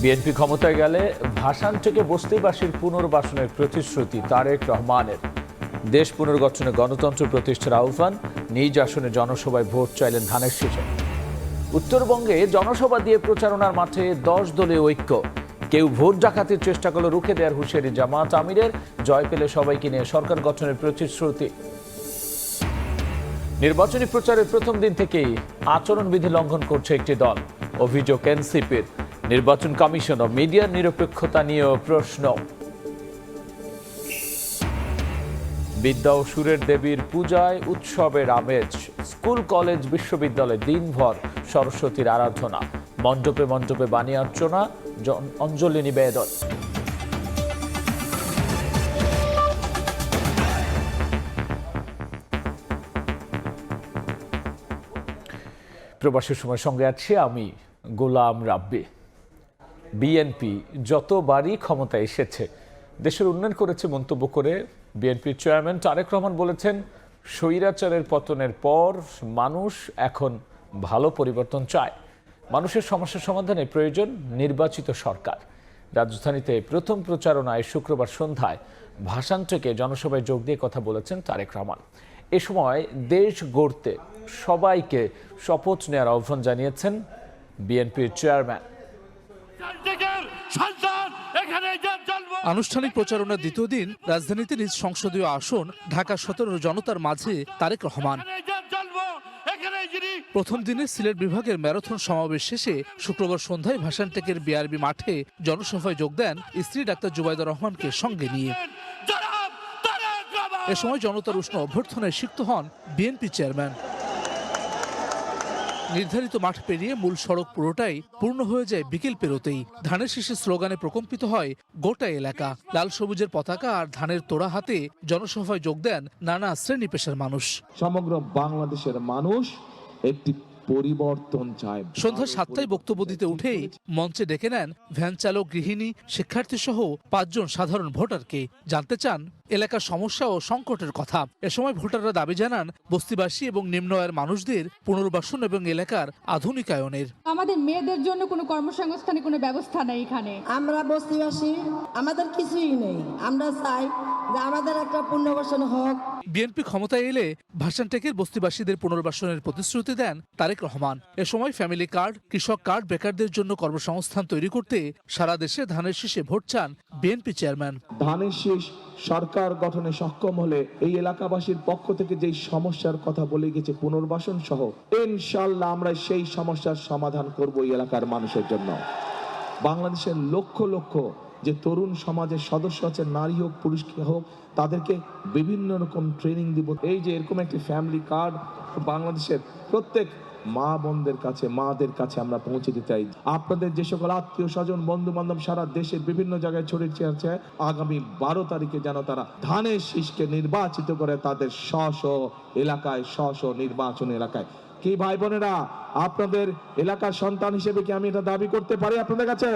BNP ক্ষমতায় গেলে ভাসান থেকে বস্তিবাসীর পুনর্বাসনের প্রতিশ্রুতি তারেক রহমানের। দেশ পুনর্গঠনে গণতন্ত্র প্রতিষ্ঠার আহ্বান, নিজ আসনে জনসভায় ভোট চাইলেন ধানের শীষে। উত্তরবঙ্গে জনসভা দিয়ে প্রচারণার মাঠে 10 দলীয় ঐক্য। কেউ ভোট ডাকাতির চেষ্টা করলে রুখে দেওয়ার হুঁশিয়ারি জামাত আমিরের। জয় পেলে সবাইকে নিয়ে সরকার গঠনের প্রতিশ্রুতি। নির্বাচনী প্রচারের প্রথম দিন থেকেই আচরণবিধি লঙ্ঘন করছে একটি দল, অভিযোগ এনসিপির। নির্বাচন কমিশন ও মিডিয়ার নিরপেক্ষতা নিয়েও প্রশ্ন। বিদ্যা ও সুরের দেবীর পূজায় উৎসবের আমেজ। স্কুল কলেজ বিশ্ববিদ্যালয়ে দিনভর সরস্বতীর আরাধনা। মণ্ডপে মণ্ডপে বাণী অর্চনা, অঞ্জলি নিবেদন। প্রবাসের সময় সঙ্গে আছি আমি গোলাম রাব্বি। বিএনপি যতবারই ক্ষমতায় এসেছে দেশের উন্নয়ন করেছে মন্তব্য করে বিএনপির চেয়ারম্যান তারেক রহমান বলেছেন, স্বৈরাচারের পতনের পর মানুষ এখন ভালো পরিবর্তন চায়। মানুষের সমস্যার সমাধানে প্রয়োজন নির্বাচিত সরকার। রাজধানীতে প্রথম প্রচারণায় শুক্রবার সন্ধ্যায় ভাসান থেকে জনসভায় যোগ দিয়ে কথা বলেছেন তারেক রহমান। এ সময় দেশ গড়তে সবাইকে শপথ নেওয়ার আহ্বান জানিয়েছেন বিএনপির চেয়ারম্যান। আনুষ্ঠানিক প্রচারণার দ্বিতীয় দিন রাজধানীতে নিজ সংসদীয় আসন ঢাকা 17 জনতার মাঝে তারেক রহমান। প্রথম দিনে সিলেট বিভাগের ম্যারাথন সমাবেশ শেষে শুক্রবার সন্ধ্যায় ভাসানটেকের বিআরবি মাঠে জনসভায় যোগ দেন স্ত্রী ডাক্তার জুবাইদা রহমানকে সঙ্গে নিয়ে। এ সময় জনতার উষ্ণ অভ্যর্থনায় সিক্ত হন বিএনপি চেয়ারম্যান। নির্ধারিত মাঠ পেরিয়ে মূল সড়ক পুরোটাই পূর্ণ হয়ে যায় বিকেল পেরোতেই। ধানের শীষের স্লোগানে প্রকম্পিত হয় গোটা এলাকা। লাল সবুজের পতাকা আর ধানের তোড়া হাতে জনসভায় যোগ দেন নানা শ্রেণী পেশার মানুষ। সমগ্র বাংলাদেশের মানুষ একটি পরিবর্তন চায়। সন্ধ্যা 7টায় বক্তব্য দিতে উঠেই মঞ্চে ডেকে নেন ভ্যান চালক, গৃহিণী, শিক্ষার্থী সহ 5 জন সাধারণ ভোটারকে। জানতে চান এলাকার সমস্যা ও সংকটের কথা। এ সময় ভোটাররা দাবি জানান বস্তিবাসী এবং নিম্ন আয়ের মানুষদের পুনর্বাসন এবং এলাকার আধুনিকায়নের। আমাদের মেয়েদের জন্য কোনো কর্মসংস্থানের কোনো ব্যবস্থা নেই এখানে। আমরা বস্তিবাসী, আমাদের কিছুই নেই। আমরা চাই যে আমাদের একটা পুনর্বাসন হোক। বিএনপি ক্ষমতায় এলে ভাসানটেকের বস্তিবাসীদের পুনর্বাসনের প্রতিশ্রুতি দেন তারেক রহমান। এ সময় ফ্যামিলি কার্ড, কৃষক কার্ড, বেকারদের জন্য কর্মসংস্থান তৈরি করতে সারা দেশে ধানের শীষে ভোট চান বিএনপি চেয়ারম্যান। ধানের শীষ সরকার গঠনে সক্ষম হলে এই এলাকাবাসীর পক্ষ থেকে যেই সমস্যার কথা বলে গেছে পুনর্বাসন সহ, ইনশাআল্লাহ আমরা সেই সমস্যার সমাধান করব এই এলাকার মানুষের জন্য। বাংলাদেশের লক্ষ লক্ষ যে তরুণ সমাজের সদস্য আছে, নারী হোক পুরুষ হোক, তাদেরকে বিভিন্ন রকম ট্রেনিং দিব। এই যে এরকম একটি ফ্যামিলি কার্ড বাংলাদেশের প্রত্যেক মা বোনদের কাছে, মাদের কাছে আমরা পৌঁছে দিতে চাই। আপনাদের যে সকল আত্মীয় স্বজন, বন্ধু বান্ধব সারা দেশের বিভিন্ন জায়গায় ছড়িয়ে আছে, আগামী 12 তারিখে যেন তারা ধানের শীষকে নির্বাচিত করে তাদের স্ব এলাকায়, স্ব নির্বাচন এলাকায়। কি ভাই বোনেরা, আপনাদের এলাকার সন্তান হিসেবে কি আমি এটা দাবি করতে পারি আপনাদের কাছে?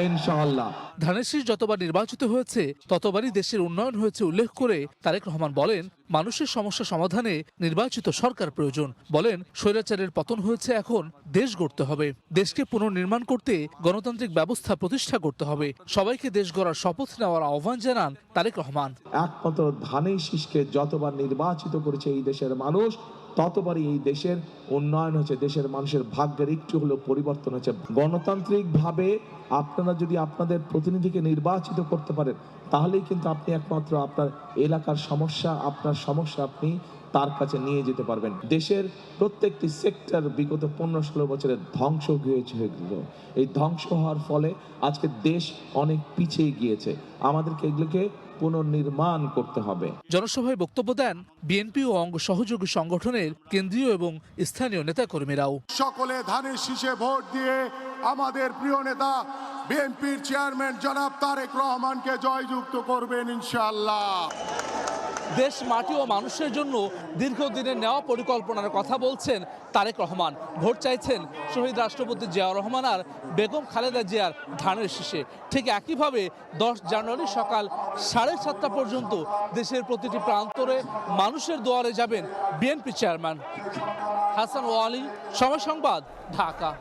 ইনশাআল্লাহ। ধানের শীষ যতবার নির্বাচিত হয়েছে ততবারই দেশের উন্নয়ন হয়েছে উল্লেখ করে তারেক রহমান বলেন, মানুষের সমস্যা সমাধানে নির্বাচিত সরকার প্রয়োজন। বলেন, স্বৈরাচারের পতন হয়েছে, এখন দেশ গড়তে হবে। দেশকে পুনর্নির্মাণ করতে গণতান্ত্রিক ব্যবস্থা প্রতিষ্ঠা করতে হবে। সবাইকে দেশ গড়ার শপথ নেওয়ার আহ্বান জানান তারেক রহমান। একমাত্র ধানের শীষকে যতবার নির্বাচিত করেছে এই দেশের মানুষ, ততবারই এই দেশের উন্নয়ন হচ্ছে, দেশের মানুষের ভাগ্যের একটু হলেও পরিবর্তন হচ্ছে। গণতান্ত্রিক ভাবে আপনারা যদি আপনাদের প্রতিনিধিকে নির্বাচিত করতে পারেন, তাহলেই কিন্তু আপনি একমাত্র আপনার এলাকার সমস্যা, আপনার সমস্যা আপনি তার কাছে নিয়ে যেতে পারবেন। দেশের প্রত্যেকটি সেক্টর বিগত 15-16 বছরের ধ্বংস হয়েছিল। এই ধ্বংস হওয়ার ফলে আজকে দেশ অনেক পিছিয়ে গিয়েছে। আমাদেরকে এগুলোকে পুনর্নির্মাণ করতে হবে। জনসভায় বক্তব্য দেন বিএনপি ও অঙ্গ সহযোগী সংগঠনের কেন্দ্রীয় এবং স্থানীয় নেতাকর্মীরাও। সকলে ধানের শীষে ভোট দিয়ে আমাদের প্রিয় নেতা বিএনপির চেয়ারম্যান জনাব তারেক রহমানকে জয়যুক্ত করবেন ইনশাআল্লাহ। দেশ, মাটি ও মানুষের জন্য দীর্ঘদিনের নেওয়া পরিকল্পনার কথা বলছেন তারেক রহমান। ভোট চাইছেন শহীদ রাষ্ট্রপতি জিয়াউর রহমান আর বেগম খালেদা জিয়ার ধানের শীষে। ঠিক একইভাবে 10 জানুয়ারি সকাল 7:30 পর্যন্ত দেশের প্রতিটি প্রান্তরে মানুষের দুয়ারে যাবেন বিএনপি চেয়ারম্যান। হাসান ওয়ালি, সময় সংবাদ, ঢাকা।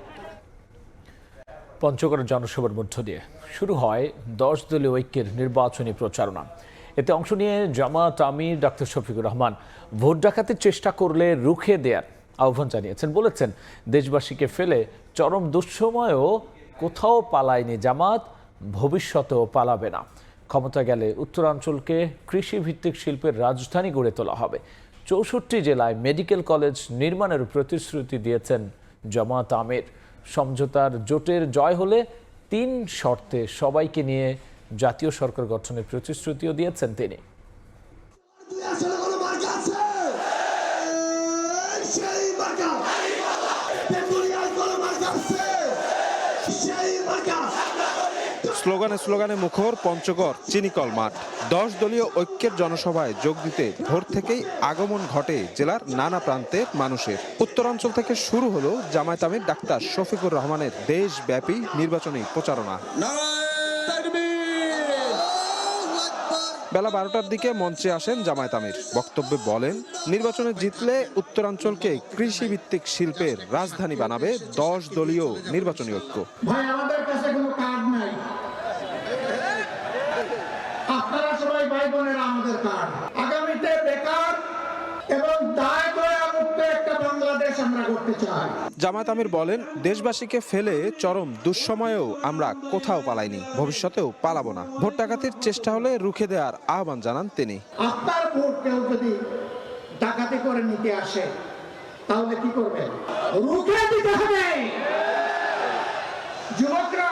পঞ্চগড়ের জনসভার মধ্য দিয়ে শুরু হয় 10 দলীয় ঐক্যের নির্বাচনী প্রচারণা। এতে অংশ নিয়ে জামাত আমির ডাক্তার শফিকুর রহমান ভোট ডাকাতির চেষ্টা করলে রুখে দেওয়ার আহ্বান জানিয়েছেন। বলেছেন, দেশবাসীকে ফেলে চরম দুঃসময়েও কোথাও পালায়নি জামাত, ভবিষ্যতেও পালাবে না। ক্ষমতা গেলে উত্তরাঞ্চলকে কৃষিভিত্তিক শিল্পের রাজধানী গড়ে তোলা হবে। 64 জেলায় মেডিকেল কলেজ নির্মাণের প্রতিশ্রুতি দিয়েছেন জামাত আমির। সমঝোতার জোটের জয় হলে 3 শর্তে সবাইকে নিয়ে জাতীয় সরকার গঠনের প্রতিশ্রুতিও দিয়েছেন তিনি। স্লোগানে স্লোগানে মুখর পঞ্চগড় চিনিকল মাঠ। 10 দলীয় ঐক্যের জনসভায় যোগ দিতে ভোর থেকেই আগমন ঘটে জেলার নানা প্রান্তের মানুষের। উত্তরাঞ্চল থেকে শুরু হলো জামায়াত আমির ডাক্তার শফিকুর রহমানের দেশব্যাপী নির্বাচনী প্রচারণা। বেলা 12টার দিকে মঞ্চে আসেন জামায়াত আমির। বক্তব্যে বলেন, নির্বাচনে জিতলে উত্তরাঞ্চলকে কৃষিভিত্তিক শিল্পের রাজধানী বানাবে 10 দলীয় নির্বাচনী ঐক্য। ভাই, আমাদের কাছে কোনো কার্ড নাই, আপনারা সবাই ভাই বোনেরা আমাদের কার্ড। আগামীতে বেকার এবং দায় দয়া মুক্ত একটা বাংলাদেশ আমরা করতে চাই। জামায়াত আমির বলেন, দেশবাসীকে ফেলে চরম দুঃসময়েও আমরা কোথাও পালাইনি, ভবিষ্যতেও পালাবো না। ভোট ডাকাতির চেষ্টা হলে রুখে দেওয়ার আহ্বান জানান তিনি। আপনার ভোট কেউ যদি ডাকাতি করে নিতে আসে তাহলে কি করবেন? রুখে দিতে হবে। যুবকরা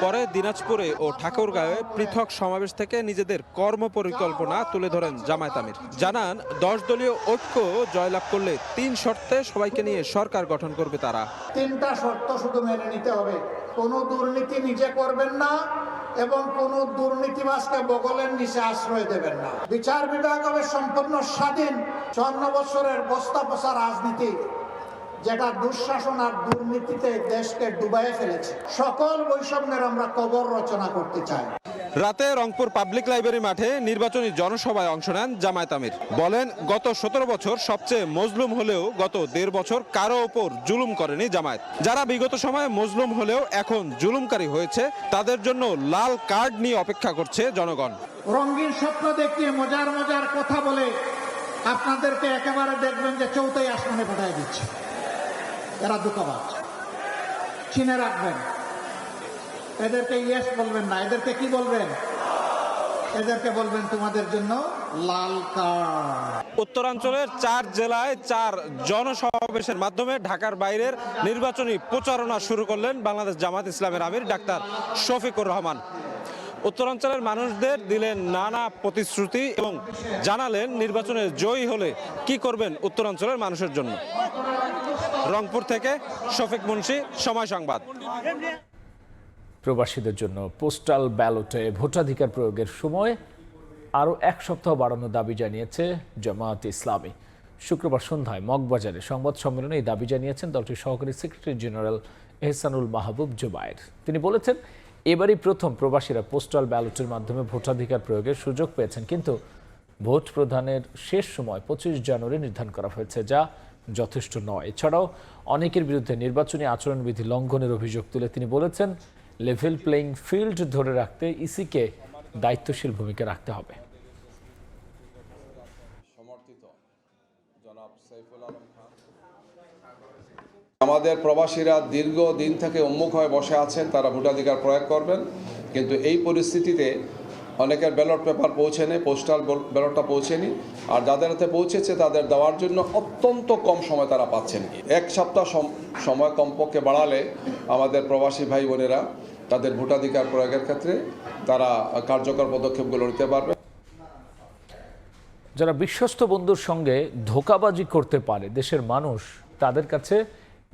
পরে দিনাজপুরে ও ঠাকুরগাঁয়ে পৃথক সমাবেশ থেকে নিজেদের কর্মপরিকল্পনা তুলে ধরেন জামায়াত আমির। জানান, 10 দলীয় ঐক্য জয়লাভ করলে 3 শর্তে সবাইকে নিয়ে সরকার গঠন করবে তারা। 3টা শর্ত শুধু মেনে নিতে হবে। কোনো দুর্নীতি নিজে করবেন না এবং কোনো দুর্নীতিবাজকে বগলের নিচে আশ্রয় দেবেন না। বিচার বিভাগ হবে সম্পূর্ণ স্বাধীন। 54 বছরের বস্তা পচা রাজনীতি, যেটা দুঃশাসন আর দুর্নীতিতে দেশকে ডুবাইয়ে ফেলেছে, সকল বৈষম্যের আমরা কবর রচনা করতে চাই। রাতে রংপুর পাবলিক লাইব্রেরি মাঠে নির্বাচনী জনসভায় অংশ নেন জামায়াত আমির। বলেন, গত 17 বছর সবচেয়ে মজলুম হলেও গত 1.5 বছর কারো ওপর জুলুম করেনি জামায়াত। যারা বিগত সময়ে মজলুম হলেও এখন জুলুমকারী হয়েছে, তাদের জন্য লাল কার্ড নিয়ে অপেক্ষা করছে জনগণ। রঙিন স্বপ্ন দেখিয়ে মজার মজার কথা বলে আপনাদেরকে একেবারে দেখবেন যে 4ই আসমানে পাঠিয়ে দিচ্ছে। এরা দুঃখবাজ, চিনে রাখবেন। এদেরকে ইয়েস বলবেন না, এদেরকে কি বলবেন? এদেরকে বলবেন তোমাদের জন্য লাল কার্ড। উত্তরাঞ্চলের 4 জেলায় 4 জনসমাবেশের মাধ্যমে ঢাকার বাইরের নির্বাচনী প্রচারণা শুরু করলেন বাংলাদেশ জামায়াত ইসলামের আমির ডাক্তার শফিকুর রহমান। উত্তরাঞ্চলের মানুষদের দিলেন নানা প্রতিশ্রুতি এবং জানালেন নির্বাচনে জয়ী হলে কি করবেন উত্তরাঞ্চলের মানুষের জন্য। রংপুর থেকে শফিক মুন্সি, সময় সংবাদ। প্রবাসীদের জন্য পোস্টাল ব্যালটে ভোটাধিকার প্রয়োগের সময় আরও 1 সপ্তাহ বাড়ানোর দাবি জানিয়েছে জামায়াত ইসলামী। শুক্রবার সন্ধ্যায় মগবাজারে সংবাদ সম্মেলনে এই দাবি জানিয়েছেন দলটির সহকারী সেক্রেটারি জেনারেল এহসানুল মাহবুব জুবায়ের। তিনি বলেছেন, এবারই প্রথম প্রবাসীরা পোস্টাল ব্যালটের মাধ্যমে ভোটাধিকার প্রয়োগের সুযোগ পেয়েছেন, কিন্তু ভোট প্রদানের শেষ সময় 25 জানুয়ারি নির্ধারণ করা হয়েছে, যা যথেষ্ট নয়। এছাড়াও অনেকের বিরুদ্ধে নির্বাচনী আচরণবিধি লঙ্ঘনের অভিযোগ তুলে তিনি বলেছেন, লেভেল প্লেইং ফিল্ড ধরে রাখতে ইসিকে দায়িত্বশীল ভূমিকা রাখতে হবে। আমাদের প্রবাসীরা দীর্ঘদিন থেকে উন্মুখ হয়ে বসে আছেন, তারা ভোটাধিকার প্রয়োগ করবেন, কিন্তু এই পরিস্থিতিতে অনেকের ব্যালট পেপার পৌঁছেনি, পোস্টাল ব্যালটটা পৌঁছেনি, আর যাদের হাতে পৌঁছেছে তাদের দেওয়ার জন্য অত্যন্ত কম সময় তারা পাচ্ছেন। 1 সপ্তাহ সময় কমপক্ষে বাড়ালে আমাদের প্রবাসী ভাই বোনেরা তাদের ভোটাধিকার প্রয়োগের ক্ষেত্রে তারা কার্যকর পদক্ষেপগুলো নিতে পারবে। যারা বিশ্বস্ত বন্ধুর সঙ্গে ধোঁকাবাজি করতে পারে দেশের মানুষ তাদের কাছে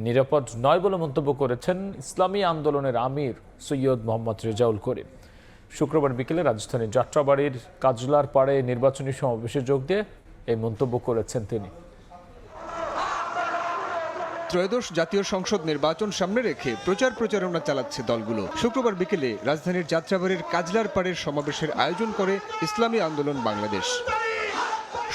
নিরাপদ নয় বলে মন্তব্য করেছেন ইসলামী আন্দোলনের আমির সৈয়দ মোহাম্মদ রেজাউল করিম। শুক্রবার বিকেলে রাজধানীর যাত্রাবাড়ির কাজলার পাড়ে নির্বাচনী সমাবেশে যোগ দিয়ে এই মন্তব্য করেছেন তিনি। ত্রয়োদশ জাতীয় সংসদ নির্বাচন সামনে রেখে প্রচারণা চালাচ্ছে দলগুলো। শুক্রবার বিকেলে রাজধানীর যাত্রাবাড়ির কাজলার পাড়ের সমাবেশের আয়োজন করে ইসলামী আন্দোলন বাংলাদেশ।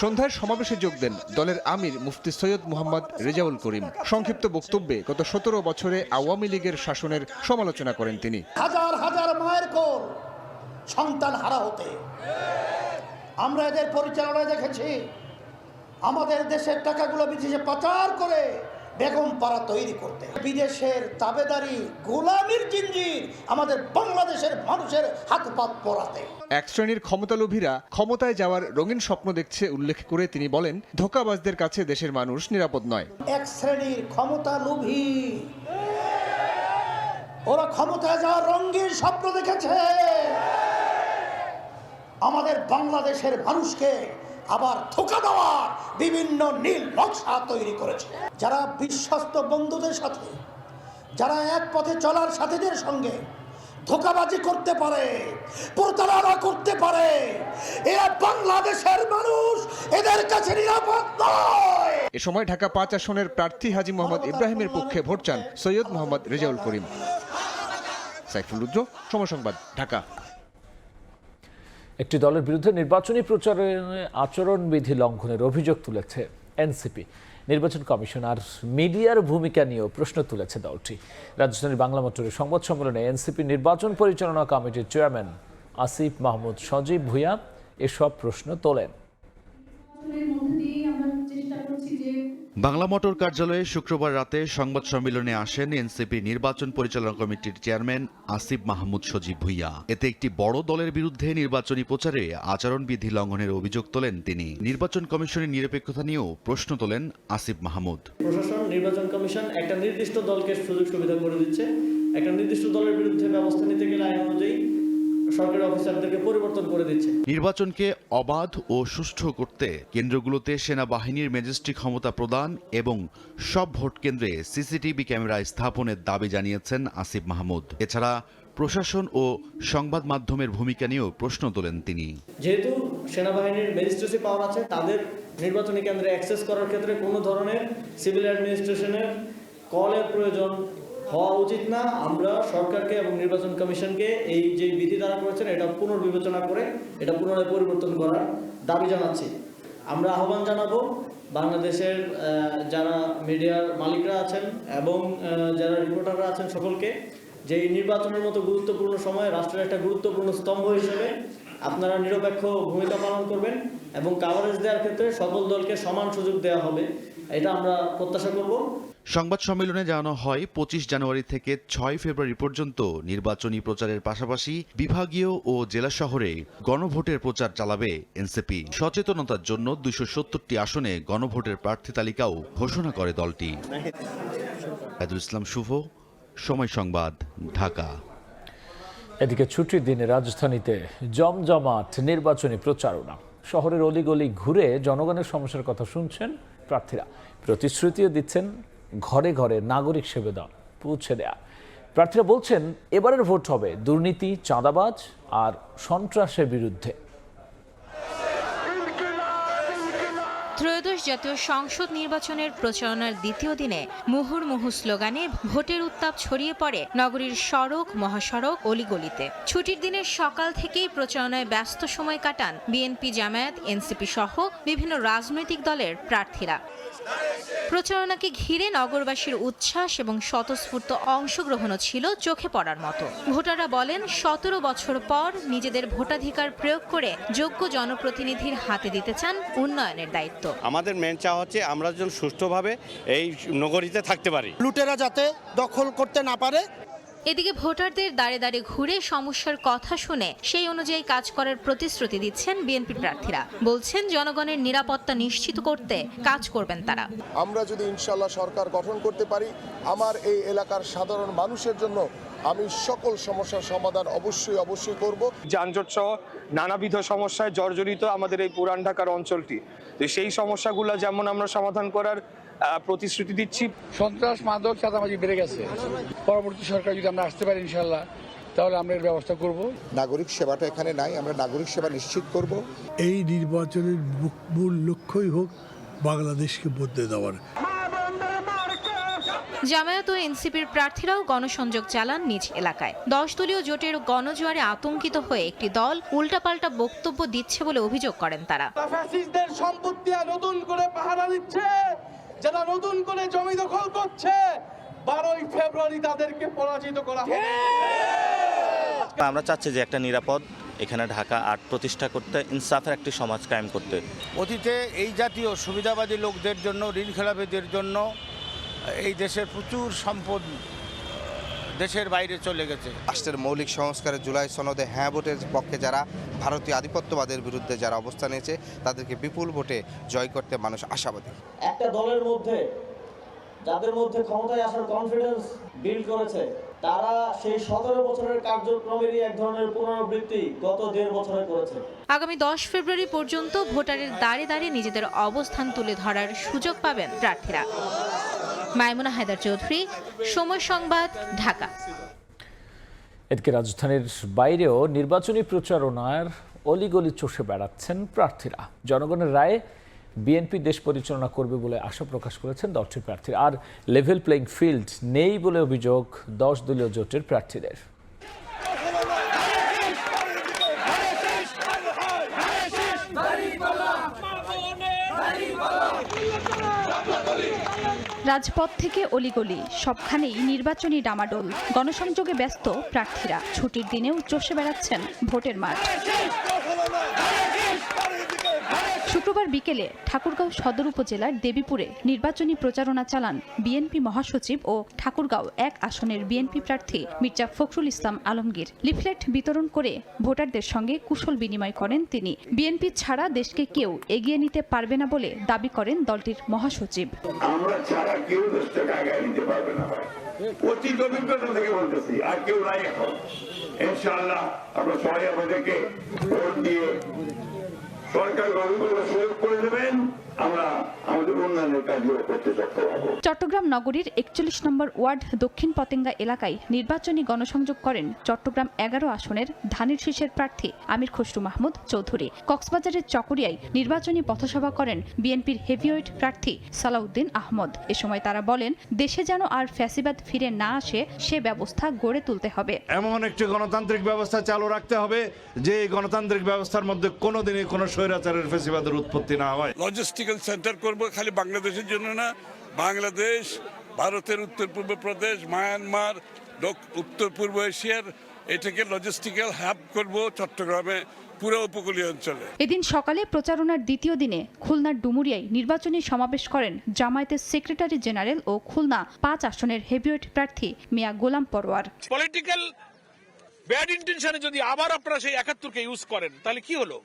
সন্ধ্যায় সমাবেশে যোগ দেন দলের আমির মুফতি সৈয়দ মোহাম্মদ রেজাউল করিম। সংক্ষিপ্ত বক্তব্যে গত 17 বছরে আওয়ামী লীগের শাসনের সমালোচনা করেন তিনি। হাজার হাজার মায়ের কোল সন্তান হারা হতে আমরা এদের পরিচালনায় দেখেছি। আমাদের দেশের টাকাগুলো বিদেশে পাচার করে বেগম পাড়া তৈরি করতে, বিদেশের তাবেদারি গোলামির জিঞ্জির আমাদের বাংলাদেশের মানুষের হাত পাত পরাতে। এক শ্রেণীর ক্ষমতালোভীরা ক্ষমতায় যাওয়ার রঙিন স্বপ্ন দেখছে উল্লেখ করে তিনি বলেন, ধোঁকাবাজদের কাছে দেশের মানুষ নিরাপদ নয়। এক শ্রেণীর ক্ষমতালোভী, ওরা ক্ষমতায় যাওয়ার রঙিন স্বপ্ন দেখেছে, আমাদের বাংলাদেশের মানুষকে আবার ধোঁকা দেওয়ার বিভিন্ন নীল নকশা তৈরি করেছে। যারা বিশ্বস্ত বন্ধুদের সাথে, যারা এক পথে চলার সাথীদের সঙ্গে ধোঁকাবাজি করতে পারে, প্রতারণা করতে পারে, এরা বাংলাদেশের মানুষ, এদের কাছে নিরাপদ নয়। এ সময় ঢাকা 5 আসনের প্রার্থী হাজী মোহাম্মদ ইব্রাহিমের পক্ষে ভোট চান সৈয়দ মোহাম্মদ রেজাউল করিম। সাইফুল রুদ্র, সময় সংবাদ, ঢাকা। একটি দলের বিরুদ্ধে নির্বাচনী প্রচারে আচরণবিধি লঙ্ঘনের অভিযোগ তুলেছে এনসিপি। নির্বাচন কমিশন আর মিডিয়ার ভূমিকা নিয়েও প্রশ্ন তুলেছে দলটি। রাজধানীর বাংলা মোটরে সংবাদ সম্মেলনে এনসিপি নির্বাচন পরিচালনা কমিটির চেয়ারম্যান আসিফ মাহমুদ সজীব ভুঁইয়া এসব প্রশ্ন তোলেন। বাংলা মোটর কার্যালয়ে শুক্রবার রাতে সংবাদ সম্মেলনে আসেন এনসিপি নির্বাচন পরিচালনা কমিটির চেয়ারম্যান আসিফ মাহমুদ সজীব ভুঁইয়া। এতে একটি বড় দলের বিরুদ্ধে নির্বাচনী প্রচারে আচরণবিধি লঙ্ঘনের অভিযোগ তোলেন তিনি। নির্বাচন কমিশনের নিরপেক্ষতা নিয়েও প্রশ্ন তোলেন আসিফ মাহমুদ। প্রশাসন, নির্বাচন কমিশন একটা নির্দিষ্ট দলকে সুযোগ সুবিধা করে দিচ্ছে। একটা নির্দিষ্ট দলের বিরুদ্ধে ব্যবস্থা নিতে গেলে আইন অনুযায়ী সরকারি অফিসারদেরকে পরিবর্তন করে দিচ্ছে। নির্বাচনকে অবাধ ও সুষ্ঠু করতে কেন্দ্রগুলোতে সেনাবাহিনীর ম্যাজিস্ট্রিক ক্ষমতা প্রদান এবং সব ভোট কেন্দ্রে সিসিটিভি ক্যামেরা স্থাপনের দাবি জানিয়েছেন আসিফ মাহমুদ। এছাড়া প্রশাসন ও সংবাদ মাধ্যমের ভূমিকা নিয়েও প্রশ্ন তোলেন তিনি। যেহেতু সেনাবাহিনীর ম্যাজিস্ট্রেসি পাওয়ার আছে, তাদের নির্বাচনী কেন্দ্রে অ্যাক্সেস করার ক্ষেত্রে কোনো ধরনের সিভিল অ্যাডমিনিস্ট্রেশনের কলের প্রয়োজন হওয়া উচিত না। আমরা সরকারকে এবং নির্বাচন কমিশনকে এই যে বিধি দ্বারা করেছেন এটা পুনর্বিবেচনা করে এটা পুনরায় পরিবর্তন করার দাবি জানাচ্ছি। আমরা আহ্বান জানাবো বাংলাদেশের যারা মিডিয়ার মালিকরা আছেন এবং যারা রিপোর্টাররা আছেন সকলকে, যে এই নির্বাচনের মতো গুরুত্বপূর্ণ সময়ে রাষ্ট্রের একটা গুরুত্বপূর্ণ স্তম্ভ হিসেবে আপনারা নিরপেক্ষ ভূমিকা পালন করবেন এবং কাভারেজ দেওয়ার ক্ষেত্রে সকল দলকে সমান সুযোগ দেওয়া হবে, এটা আমরা প্রত্যাশা করব। সংবাদ সম্মেলনে জানানো হয় 25 জানুয়ারি থেকে 6 ফেব্রুয়ারি পর্যন্ত নির্বাচনী প্রচারের পাশাপাশি বিভাগীয় ও জেলা শহরে গণভোটের প্রচার চালাবে এনসিপি। সচেতনতার জন্য 270টি আসনে গণভোটের প্রার্থী তালিকাও ঘোষণা করে দলটি। আদিল ইসলাম শুভ, সময় সংবাদ, ঢাকা। এদিকে ছুটির দিনে রাজধানীতে জমজমাট নির্বাচনী প্রচারণা। শহরের অলিগলি ঘুরে জনগণের সমস্যার কথা শুনছেন প্রার্থীরা, প্রতিশ্রুতিও দিচ্ছেন ঘরে ঘরে নাগরিক সেবা পৌঁছে দেয়া। প্রার্থীরা বলছেন এবারের ভোট হবে দুর্নীতি, চাঁদাবাজ আর সন্ত্রাসের বিরুদ্ধে। ত্রয়োদশ জাতীয় সংসদ নির্বাচনের প্রচারণার দ্বিতীয় দিনে মুহুর্মুহু স্লোগানে ভোটের উত্তাপ ছড়িয়ে পড়ে নগরীর সড়ক, মহাসড়ক, অলিগলিতে। ছুটির দিনের সকাল থেকেই প্রচারণায় ব্যস্ত সময় কাটান বিএনপি, জামায়াত, এনসিপি সহ বিভিন্ন রাজনৈতিক দলের প্রার্থীরা। প্রচারণাকে ঘিরে নগরবাসীর উচ্ছ্বাস এবং স্বতঃস্ফূর্ত অংশগ্রহণও ছিল চোখে পড়ার মতো। ভোটাররা বলেন 17 বছর পর নিজেদের ভোটাধিকার প্রয়োগ করে যোগ্য জনপ্রতিনিধির হাতে দিতে চান উন্নয়নের দায়িত্ব। আমাদের মেন চাওয়া হচ্ছে আমরা যেন সুষ্ঠুভাবে এই নগরীতে থাকতে পারি, লুটেরা যাতে দখল করতে না পারে। এদিকে ভোটারদের দাঁড়ে দাঁড়ে ঘুরে সমস্যার কথা শুনে সেই অনুযায়ী কাজ করার প্রতিশ্রুতি দিচ্ছেন বিএনপি প্রার্থীরা। বলছেন জনগণের নিরাপত্তা নিশ্চিত করতে কাজ করবেন তারা। আমরা যদি ইনশাল্লাহ সরকার গঠন করতে পারি, আমার এই এলাকার সাধারণ মানুষের জন্য আমি সকল সমস্যার সমাধান অবশ্যই করব। যানজট সহ নানাবিধ সমস্যায় জর্জরিত আমাদের এই পুরান ঢাকার অঞ্চলটি, তো সেই সমস্যাগুলো যেমন আমরা সমাধান করার প্রতিশ্রুতি দিচ্ছি। সন্ত্রাস, মাদক, চাঁদাবাজি বেড়ে গেছে। পরবর্তী সরকার যদি আমরা আসতে পারি ইনশাল্লাহ, তাহলে আমরা এর ব্যবস্থা করব। নাগরিক সেবাটা এখানে নাই, আমরা নাগরিক সেবা নিশ্চিত করব। এই নির্বাচনের মূল লক্ষ্যই হোক বাংলাদেশকে বদলে দেওয়ার। জামায়াত ও এনসিপির প্রার্থীরাও গণসংযোগ চালান নিজ এলাকায়। 10 দলীয় জোটের গণজোয়ারে আতঙ্কিত হয়ে একটি দল উল্টাপাল্টা বক্তব্য দিচ্ছে বলে অভিযোগ করেন তারা। ফ্যাসিস্টদের সম্পত্তি নতুন করে পাহারা দিচ্ছে, যারা নতুন করে জমি দখল করছে, 12ই ফেব্রুয়ারি তাদেরকে পরাজিত করা হবে। আমরা চাচ্ছি যে একটা নিরাপদ এখানে ঢাকা আর্ট প্রতিষ্ঠা করতে, ইনসাফের একটি সমাজ কায়েম করতে। অতীতে এই জাতীয় সুবিধাবাদী লোকদের জন্য, ঋণ খেলাপিদের জন্য এই দেশের প্রচুর সম্পদ দেশের বাইরে চলে গেছে। রাষ্ট্রের মৌলিক সংস্কারের জুলাই সনদে হ্যাঁ ভোটের পক্ষে যারা, ভারতীয় আধিপত্যবাদের বিরুদ্ধে যারা অবস্থান নিয়েছে, তাদেরকে বিপুল ভোটে জয় করতে মানুষ আশাবাদী। একটা দলের মধ্যে যাদের মধ্যে ক্ষমতায় আসার কনফিডেন্স বিল্ড করেছে, তারা সেই 17 বছরের কার্যক্রমেরই এক ধরনের পুনরাবৃত্তি গত 1.5 বছরে করেছে। আগামী 10 ফেব্রুয়ারি পর্যন্ত ভোটারের দাঁড়ে দাঁড়িয়ে নিজেদের অবস্থান তুলে ধরার সুযোগ পাবেন প্রার্থীরা। মাইমুনা হায়দার চৌধুরী, সময় সংবাদ, ঢাকা। এদিকে রাজধানীর বাইরেও নির্বাচনী প্রচারণার অলিগলি চষে বেড়াচ্ছেন প্রার্থীরা। জনগণের রায়ে বিএনপি দেশ পরিচালনা করবে বলে আশা প্রকাশ করেছেন দলটির প্রার্থীরা। আর লেভেল প্লেইং ফিল্ড নেই বলে অভিযোগ 10 দলীয় জোটের প্রার্থীদের। রাজপথ থেকে অলিগলি সবখানেই নির্বাচনী ডামাডোল। গণসংযোগে ব্যস্ত প্রার্থীরা। ছুটির দিনেও চষে বেড়াচ্ছেন ভোটের মাঠ। শুক্রবার বিকেলে ঠাকুরগাঁও সদর উপজেলার দেবীপুরে নির্বাচনী প্রচারণা চালান বিএনপি মহাসচিব ও ঠাকুরগাঁও 1 আসনের বিএনপি প্রার্থী মির্জা ফখরুল ইসলাম আলমগীর। লিফলেট বিতরণ করে ভোটারদের সঙ্গে কুশল বিনিময় করেন তিনি। বিএনপি ছাড়া দেশকে কেউ এগিয়ে নিতে পারবে না বলে দাবি করেন দলটির মহাসচিব। আমরা ছাড়া কেউ দেশটাকে আগায় নিতে পারবে না ভাই, অতীত অভিজ্ঞতা থেকে বলতেছি, আর কেউ নাই এখন। ইনশাআল্লাহ আমরা সবাই আমাদেরকে ভোট দিয়ে সরকার গঠনের সুযোগ করে দেবেন, আমরা আমাদের উন্নয়নের কাজগুলো করতে সক্ষম হব। চট্টগ্রাম নগরীর 41 নম্বর ওয়ার্ড দক্ষিণ পতেঙ্গা এলাকায় নির্বাচনী গণসংযোগ করেন চট্টগ্রাম 11 আসনের ধানের শীষের প্রার্থী আমির খসরু মাহমুদ চৌধুরী। কক্সবাজারের চকরিয়ায় নির্বাচনী পথসভা করেন বিএনপির হেভিওয়েট প্রার্থী সালাউদ্দিন আহমদ। এ সময় তারা বলেন, দেশে যেন আর ফ্যাসিবাদ ফিরে না আসে সে ব্যবস্থা গড়ে তুলতে হবে। এমন একটি গণতান্ত্রিক ব্যবস্থা চালু রাখতে হবে যে এই গণতান্ত্রিক ব্যবস্থার মধ্যে কোনোদিনই কোনো স্বৈরাচারের ফ্যাসিবাদের উৎপত্তি না হয়। লজিস্টিক্যাল সেন্টার করব খালি বাংলাদেশের জন্য না, বাংলাদেশ, ভারতের উত্তর পূর্ব প্রদেশ, মায়ানমার, উত্তর পূর্ব এশিয়ার এটাকে লজিস্টিক্যাল হাব করব চট্টগ্রামে, পুরো উপকূলীয় অঞ্চলে। এদিন সকালে প্রচারণার দ্বিতীয় দিনে খুলনার ডুমুরিয়ায় নির্বাচনী সমাবেশ করেন জামায়াতের সেক্রেটারি জেনারেল ও খুলনা 5 আসনের হেভিওয়েট প্রার্থী মিয়া গোলাম পরোয়ার। পলিটিক্যাল ব্যাড ইন্টেনশনে যদি আবার আপনারা সেই 71কে ইউজ করেন তাহলে কি হলো?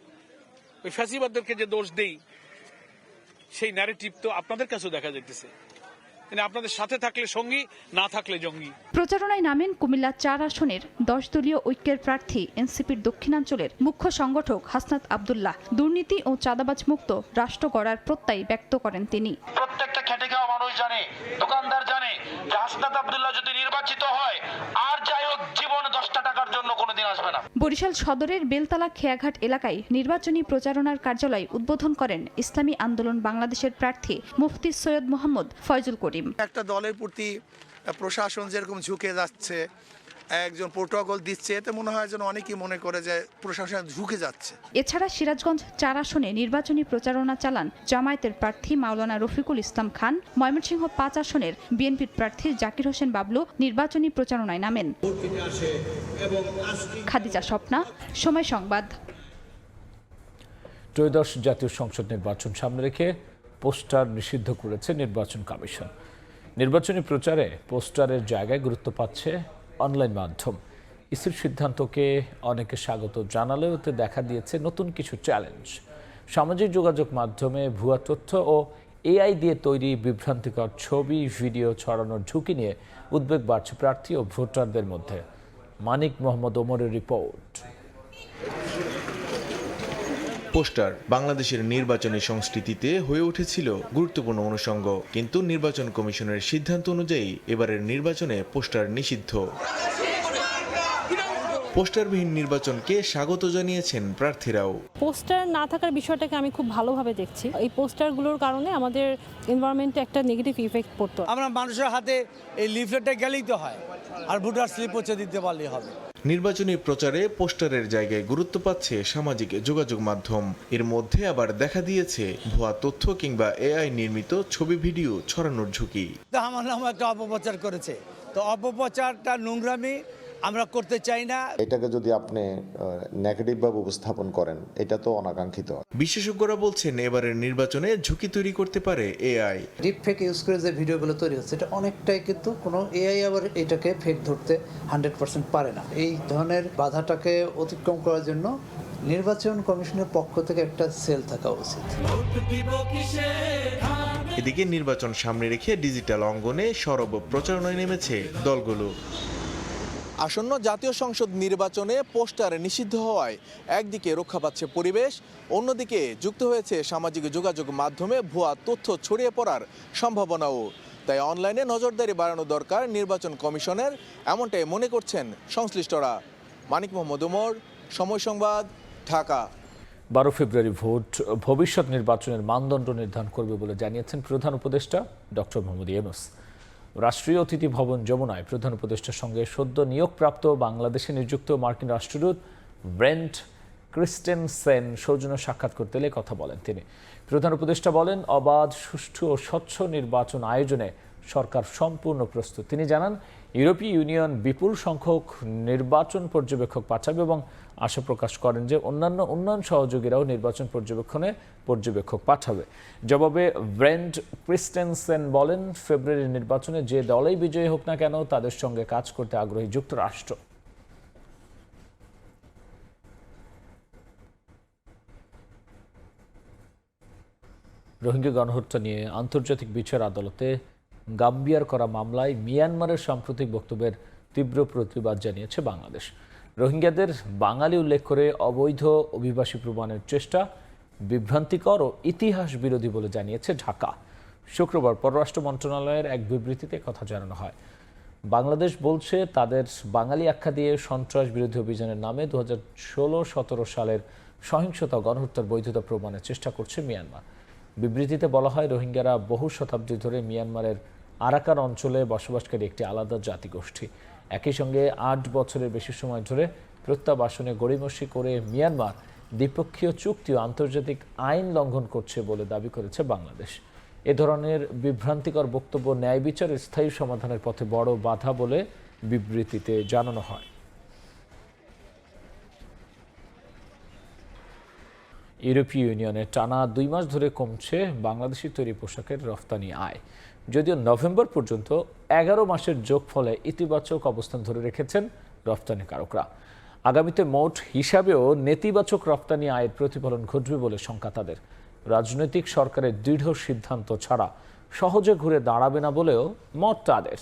ওই ফ্যাসিবাদদেরকে যে দোষ দেই সেই ন্যারেটিভ তো আপনাদের কাছেও দেখা যাইতেছে। আপনাদের সাথে থাকলে সঙ্গী, না থাকলে জঙ্গি। প্রচারণায় নামেন কুমিল্লা 4 আসনের 10 দলীয় ঐক্যের প্রার্থী এনসিপির দক্ষিণাঞ্চলের মুখ্য সংগঠক হাসনাত আব্দুল্লাহ। দুর্নীতি ও চাঁদাবাজ মুক্ত রাষ্ট্র গড়ার প্রত্যয় ব্যক্ত করেন তিনি। প্রত্যেকটা খেটে খাওয়া মানুষ জানে, দোকানদার জানে যে হাসনাত আব্দুল্লাহ যদি নির্বাচিত হয় আর যাই হোক জীবনে 10টা টাকার জন্য কোনোদিন আসবে না। বরিশাল সদরের বেলতলা খেয়াঘাট এলাকায় নির্বাচনী প্রচারণার কার্যালয় উদ্বোধন করেন ইসলামী আন্দোলন বাংলাদেশের প্রার্থী মুফতি সৈয়দ মোহাম্মদ ফয়জুল করিম। একটা দলের প্রতি প্রশাসন যেরকম ঝুঁকে যাচ্ছে, একজন প্রোটোকল দিচ্ছে, এতে মনে হয় যেন অনেকেই মনে করে যে প্রশাসন ঝুঁকে যাচ্ছে। এছাড়া সিরাজগঞ্জ 4 আসনে নির্বাচনী প্রচারণা চালান জামায়াতের প্রার্থী মাওলানা রফিকুল ইসলাম খান। ময়মনসিংহ 5 আসনের বিএনপির প্রার্থী জাকির হোসেন বাবলু নির্বাচনী প্রচারণায় নামেন। খাদিজা স্বপ্না, সময় সংবাদ। ত্রয়োদশ জাতীয় সংসদ নির্বাচন সামনে রেখে পোস্টার নিষিদ্ধ করেছে নির্বাচন কমিশন। নির্বাচনী প্রচারে পোস্টারের জায়গায় গুরুত্ব পাচ্ছে অনলাইন মাধ্যম। ইসির সিদ্ধান্তকে অনেকে স্বাগত জানালেও এতে দেখা দিয়েছে নতুন কিছু চ্যালেঞ্জ। সামাজিক যোগাযোগ মাধ্যমে ভুয়া তথ্য ও এআই দিয়ে তৈরি বিভ্রান্তিকর ছবি, ভিডিও ছড়ানোর ঝুঁকি নিয়ে উদ্বেগ বাড়ছে প্রার্থী ও ভোটারদের মধ্যে। মানিক মোহাম্মদ ওমরের রিপোর্ট। পোস্টার বাংলাদেশের নির্বাচনী সংস্কৃতিতে হয়ে উঠেছিল গুরুত্বপূর্ণ অনুষঙ্গ, কিন্তু নির্বাচন কমিশনের সিদ্ধান্ত অনুযায়ী এবারের নির্বাচনে পোস্টার নিষিদ্ধ। পোস্টারবিহীন নির্বাচনকে স্বাগত জানিয়েছেন প্রার্থীরাও। পোস্টার না থাকার বিষয়টাকে আমি খুব ভালোভাবে দেখছি। এই পোস্টারগুলোর কারণে আমাদের এনভায়রনমেন্টে একটা নেগেটিভ ইফেক্ট পড়তো। আমরা মানুষের হাতে এই লিফলেটটা গেলেই তো হয়, আর ভোটার স্লিপ পৌঁছে দিতে পারলেই হবে। নির্বাচনী প্রচারে পোস্টারের জায়গায় গুরুত্ব পাচ্ছে সামাজিক যোগাযোগ মাধ্যম। এর মধ্যে আবার দেখা দিয়েছে ভুয়া তথ্য কিংবা এআই নির্মিত ছবি ভিডিও ছড়ানোর ঝুঁকি। আমার নাম একটা অপপ্রচার করেছে, তো অপপ্রচারটা নোংরামি আমরা করতে চাই না। এটাকে যদি আপনি নেগেটিভভাবে উপস্থাপন করেন, এটা তো অনাকাঙ্ক্ষিত। বিশেষজ্ঞরা বলছেন এবারের নির্বাচনে ঝুঁকি তৈরি করতে পারে এআই। ডিপ ফেক ইউজ করে যে ভিডিওগুলো তৈরি হচ্ছে, এটা অনেকটাই কিন্তু কোনো এআই আবার এটাকে ফেক ধরতে 100% পারে না। এই ধরনের বাধাটাকে অতিক্রম করার জন্য নির্বাচন কমিশনের পক্ষ থেকে একটা সেল থাকা উচিত। এদিকে নির্বাচন সামনে রেখে ডিজিটাল অঙ্গনে সরব প্রচারণায় নেমেছে দলগুলো। আসন্ন জাতীয় সংসদ নির্বাচনে পোস্টার নিষিদ্ধ হওয়ায় একদিকে রক্ষা পাচ্ছে পরিবেশ, অন্যদিকে যুক্ত হয়েছে সামাজিক যোগাযোগ মাধ্যমে ভুয়া তথ্য ছড়িয়ে পড়ার সম্ভাবনাও। তাই অনলাইনে নজরদারি বাড়ানো দরকার নির্বাচন কমিশনের, এমনটাই মনে করছেন সংশ্লিষ্টরা। মানিক মোহাম্মদ ওমর, সময় সংবাদ, ঢাকা। 12 ফেব্রুয়ারি ভোট ভবিষ্যৎ নির্বাচনের মানদণ্ড নির্ধারণ করবে বলে জানিয়েছেন প্রধান উপদেষ্টা ডক্টর মোহাম্মদ ইউনূস। রাষ্ট্রীয় অতিথি ভবন যমুনায় প্রধান উপদেষ্টার সঙ্গে সদ্য নিয়োগপ্রাপ্ত বাংলাদেশে নিযুক্ত মার্কিন রাষ্ট্রদূত ব্রেন্ট ক্রিস্টেনসেন সৌজন্য সাক্ষাৎ করতে এলে কথা বলেন তিনি। প্রধান উপদেষ্টা বলেন, অবাধ, সুষ্ঠু ও স্বচ্ছ নির্বাচন আয়োজনে সরকার সম্পূর্ণ প্রস্তুত। তিনি জানান, ইউরোপীয় ইউনিয়ন বিপুল সংখ্যক নির্বাচন পর্যবেক্ষক পাঠাবে এবং আশা প্রকাশ করেন যে অন্যান্য উন্নয়ন সহযোগীরাও নির্বাচন পর্যবেক্ষণে পর্যবেক্ষক পাঠাবে। জবাবে ব্রেন্ট ক্রিস্টেনসেন বলেন, ফেব্রুয়ারির নির্বাচনে যে দলেই বিজয়ী হোক না কেন তাদের সঙ্গে কাজ করতে আগ্রহী যুক্তরাষ্ট্র। রোহিঙ্গা গণহত্যা নিয়ে আন্তর্জাতিক বিচার আদালতে গাম্বিয়ার করা মামলায় মিয়ানমারের সাম্প্রতিক বক্তব্যের তীব্র প্রতিবাদ জানিয়েছে বাংলাদেশ। রোহিঙ্গাদের বাঙালি উল্লেখ করে অবৈধ অভিবাসী প্রমাণের চেষ্টা বিভ্রান্তিকর ও ইতিহাস বিরোধী বলে জানিয়েছে ঢাকা। শুক্রবার পররাষ্ট্র মন্ত্রণালয়ের এক বিবৃতিতে কথা জানানো হয়। বাংলাদেশ বলছে, তাদের বাঙালি আখ্যা দিয়ে সন্ত্রাস বিরোধী অভিযানের নামে 2016-17 সালের সহিংসতা গণহত্যার বৈধতা প্রমাণের চেষ্টা করছে মিয়ানমার। বিবৃতিতে বলা হয়, রোহিঙ্গারা বহু শতাব্দী ধরে মিয়ানমারের আরাকান অঞ্চলে বসবাসকারী একটি আলাদা জাতিগোষ্ঠী। একই সঙ্গে 8 বছরের বেশি সময় ধরে প্রত্যাবাসনে গড়িমসি করে মিয়ানমার দ্বিপক্ষীয় চুক্তি ও আন্তর্জাতিক আইন লঙ্ঘন করছে বলে দাবি করেছে বাংলাদেশ। এ ধরনের বিভ্রান্তিকর বক্তব্য ন্যায় বিচারের স্থায়ী সমাধানের পথে বড় বাধা বলে বিবৃতিতে জানানো হয়। ইউরোপীয় ইউনিয়নে টানা 2 মাস ধরে কমছে বাংলাদেশি তৈরি পোশাকের রফতানি আয়। যদিও নভেম্বর পর্যন্ত 11 মাসের যোগফলে ইতিবাচক অবস্থান ধরে রেখেছেন রফতানিকারকরা। আগামীতে মোট হিসাবেও নেতিবাচক রফতানি আয়ের প্রতিফলন ঘটবে বলে শঙ্কা তাদের। রাজনৈতিক সরকারের দৃঢ় সিদ্ধান্ত ছাড়া সহজে ঘুরে দাঁড়াবে না বলেও মত তাদের।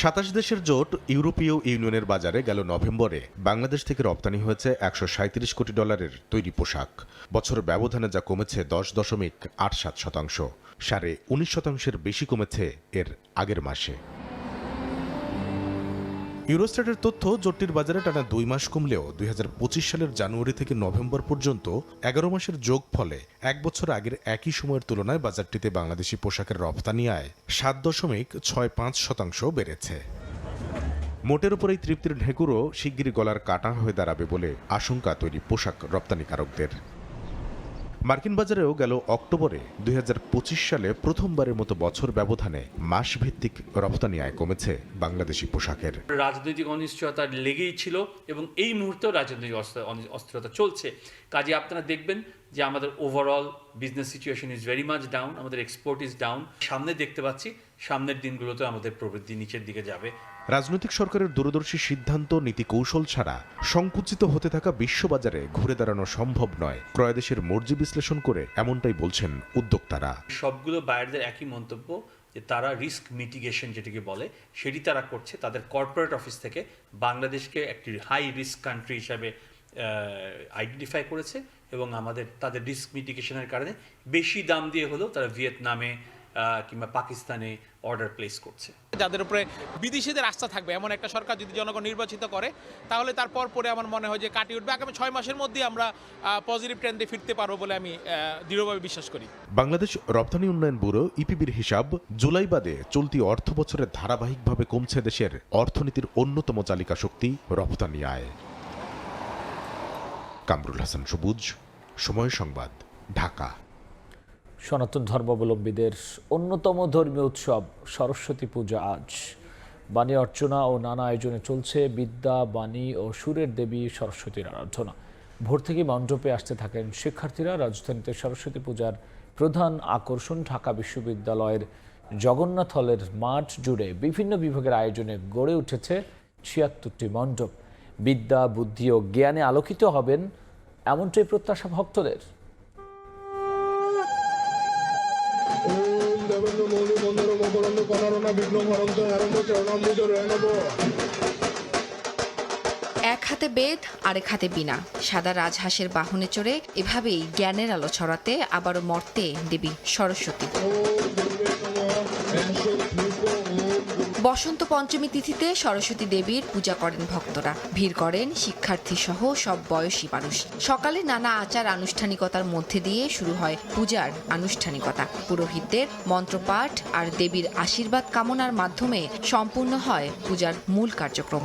27 দেশের জোট ইউরোপীয় ইউনিয়নের বাজারে গেল নভেম্বরে বাংলাদেশ থেকে রপ্তানি হয়েছে $137 কোটি তৈরি পোশাক। বছর ব্যবধানে যা কমেছে 10.87%, 19.5% বেশি কমেছে এর আগের মাসে। ইউরোস্ট্যাটের তথ্য, জোটটির বাজারে টানা 2 মাস কমলেও 2025 সালের জানুয়ারি থেকে নভেম্বর পর্যন্ত 11 মাসের যোগফলে 1 বছর আগের একই সময়ের তুলনায় বাজারটিতে বাংলাদেশি পোশাকের রপ্তানি আয় 7.65% বেড়েছে। মোটের উপর এই তৃপ্তির ঢেকুরও শিগগিরই গলার কাটা হয়ে দাঁড়াবে বলে আশঙ্কা তৈরি পোশাক রপ্তানিকারকদের। মার্কিন বাজারেও গেল অক্টোবরে 2025 সালে প্রথমবারের মতো বছর ব্যবধানে মাসভিত্তিক রপ্তানি আয় কমেছে বাংলাদেশি পোশাকের। রাজনৈতিক অনিশ্চয়তা লেগেই ছিল এবং এই মুহূর্তেও রাজনৈতিক অস্থিরতা চলছে। কাজে আপনারা দেখবেন যে আমাদের overall business situation is very much down, আমাদের এক্সপোর্ট ইজ ডাউন। সামনে দেখতে পাচ্ছি সামনের দিনগুলোতে আমাদের প্রবৃদ্ধি নিচের দিকে যাবে। রাজনৈতিক সরকারের দূরদর্শী সিদ্ধান্ত, নীতি কৌশল ছাড়া সংকুচিত হতে থাকা বিশ্ববাজারে ঘুরে দাঁড়ানো সম্ভব নয়। ক্রয়দেশের মর্জি বিশ্লেষণ করে এমনটাই বলছেন উদ্যোক্তারা। সবগুলো বায়ারদের একই মন্তব্য যে তারা রিস্ক মিটিগেশন যেটিকে বলে সেটি তারা করছে। তাদের কর্পোরেট অফিস থেকে বাংলাদেশকে একটি হাই রিস্ক কান্ট্রি হিসাবে আইডেন্টিফাই করেছে এবং তাদের রিস্ক মিটিগেশনের কারণে বেশি দাম দিয়ে হলেও তারা ভিয়েতনামে, কিংবা পাকিস্তানে অর্ডার প্লেস করছে। যাদের উপরে বিদেশিদের আস্থা থাকবে এমন একটা সরকার যদি জনগণ নির্বাচিত করে, তাহলে তারপর পরে আমার মনে হয় যে কাটিয়ে উঠবে। আগামী 6 মাসের মধ্যে আমরা পজিটিভ ট্রেন্ডে ফিরতে পারবো বলে আমি দৃঢ়ভাবে বিশ্বাস করি। বাংলাদেশ রপ্তানি উন্নয়ন ব্যুরো ইপিবির হিসাব, জুলাই বাদে চলতি অর্থ বছরে ধারাবাহিকভাবে কমছে দেশের অর্থনীতির অন্যতম চালিকা শক্তি রপ্তানি আয়। কামরুল হাসান সবুজ, সময় সংবাদ, ঢাকা। সনাতন ধর্মাবলম্বীদের অন্যতম ধর্মীয় উৎসব সরস্বতী পূজা আজ। বাণী অর্চনা ও নানা আয়োজনে চলছে বিদ্যা, বাণী ও সুরের দেবী সরস্বতীর আরাধনা। ভোর থেকে মণ্ডপে আসতে থাকেন শিক্ষার্থীরা। রাজধানীতে সরস্বতী পূজার প্রধান আকর্ষণ ঢাকা বিশ্ববিদ্যালয়ের জগন্নাথ হলের মাঠ জুড়ে বিভিন্ন বিভাগের আয়োজনে গড়ে উঠেছে ৭৬টি মণ্ডপ। বিদ্যা, বুদ্ধি ও জ্ঞানে আলোকিত হবেন এমনটাই প্রত্যাশা ভক্তদের। এক হাতে বেদ, আরেক হাতে বীণা, সাদা রাজহাঁসের বাহনে চড়ে এভাবেই জ্ঞানের আলো ছড়াতে আবারও মর্তে দেবী সরস্বতী। বসন্ত পঞ্চমী তিথিতে সরস্বতী দেবীর পূজা করেন ভক্তরা। ভিড় করেন শিক্ষার্থী সহ সব বয়সী মানুষ। সকালে নানা আচার আনুষ্ঠানিকতার মধ্যে দিয়ে শুরু হয় পূজার আনুষ্ঠানিকতা। পুরোহিতদের মন্ত্রপাঠ আর দেবীর আশীর্বাদ কামনার মাধ্যমে সম্পূর্ণ হয় পূজার মূল কার্যক্রম।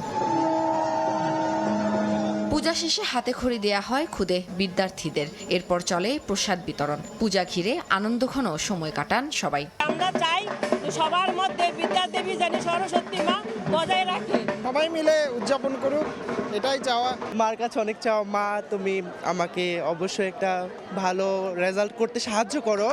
পূজা শেষে হাতে খড়ি দেয়া হয় খুদে বিদ্যার্থীদের। এরপর চলে প্রসাদ বিতরণ। পূজা ঘিরে আনন্দঘন সময় কাটান সবাই। আমরা চাই সবার মধ্যে বিদ্যা দেবী যেন সরস্বতী মা বজায় রাখে, সবাই মিলে উদযাপন করুক, এটাই চাওয়া। মার কাছে অনেক চাওয়া, মা তুমি আমাকে অবশ্যই একটা ভালো রেজাল্ট করতে সাহায্য করো।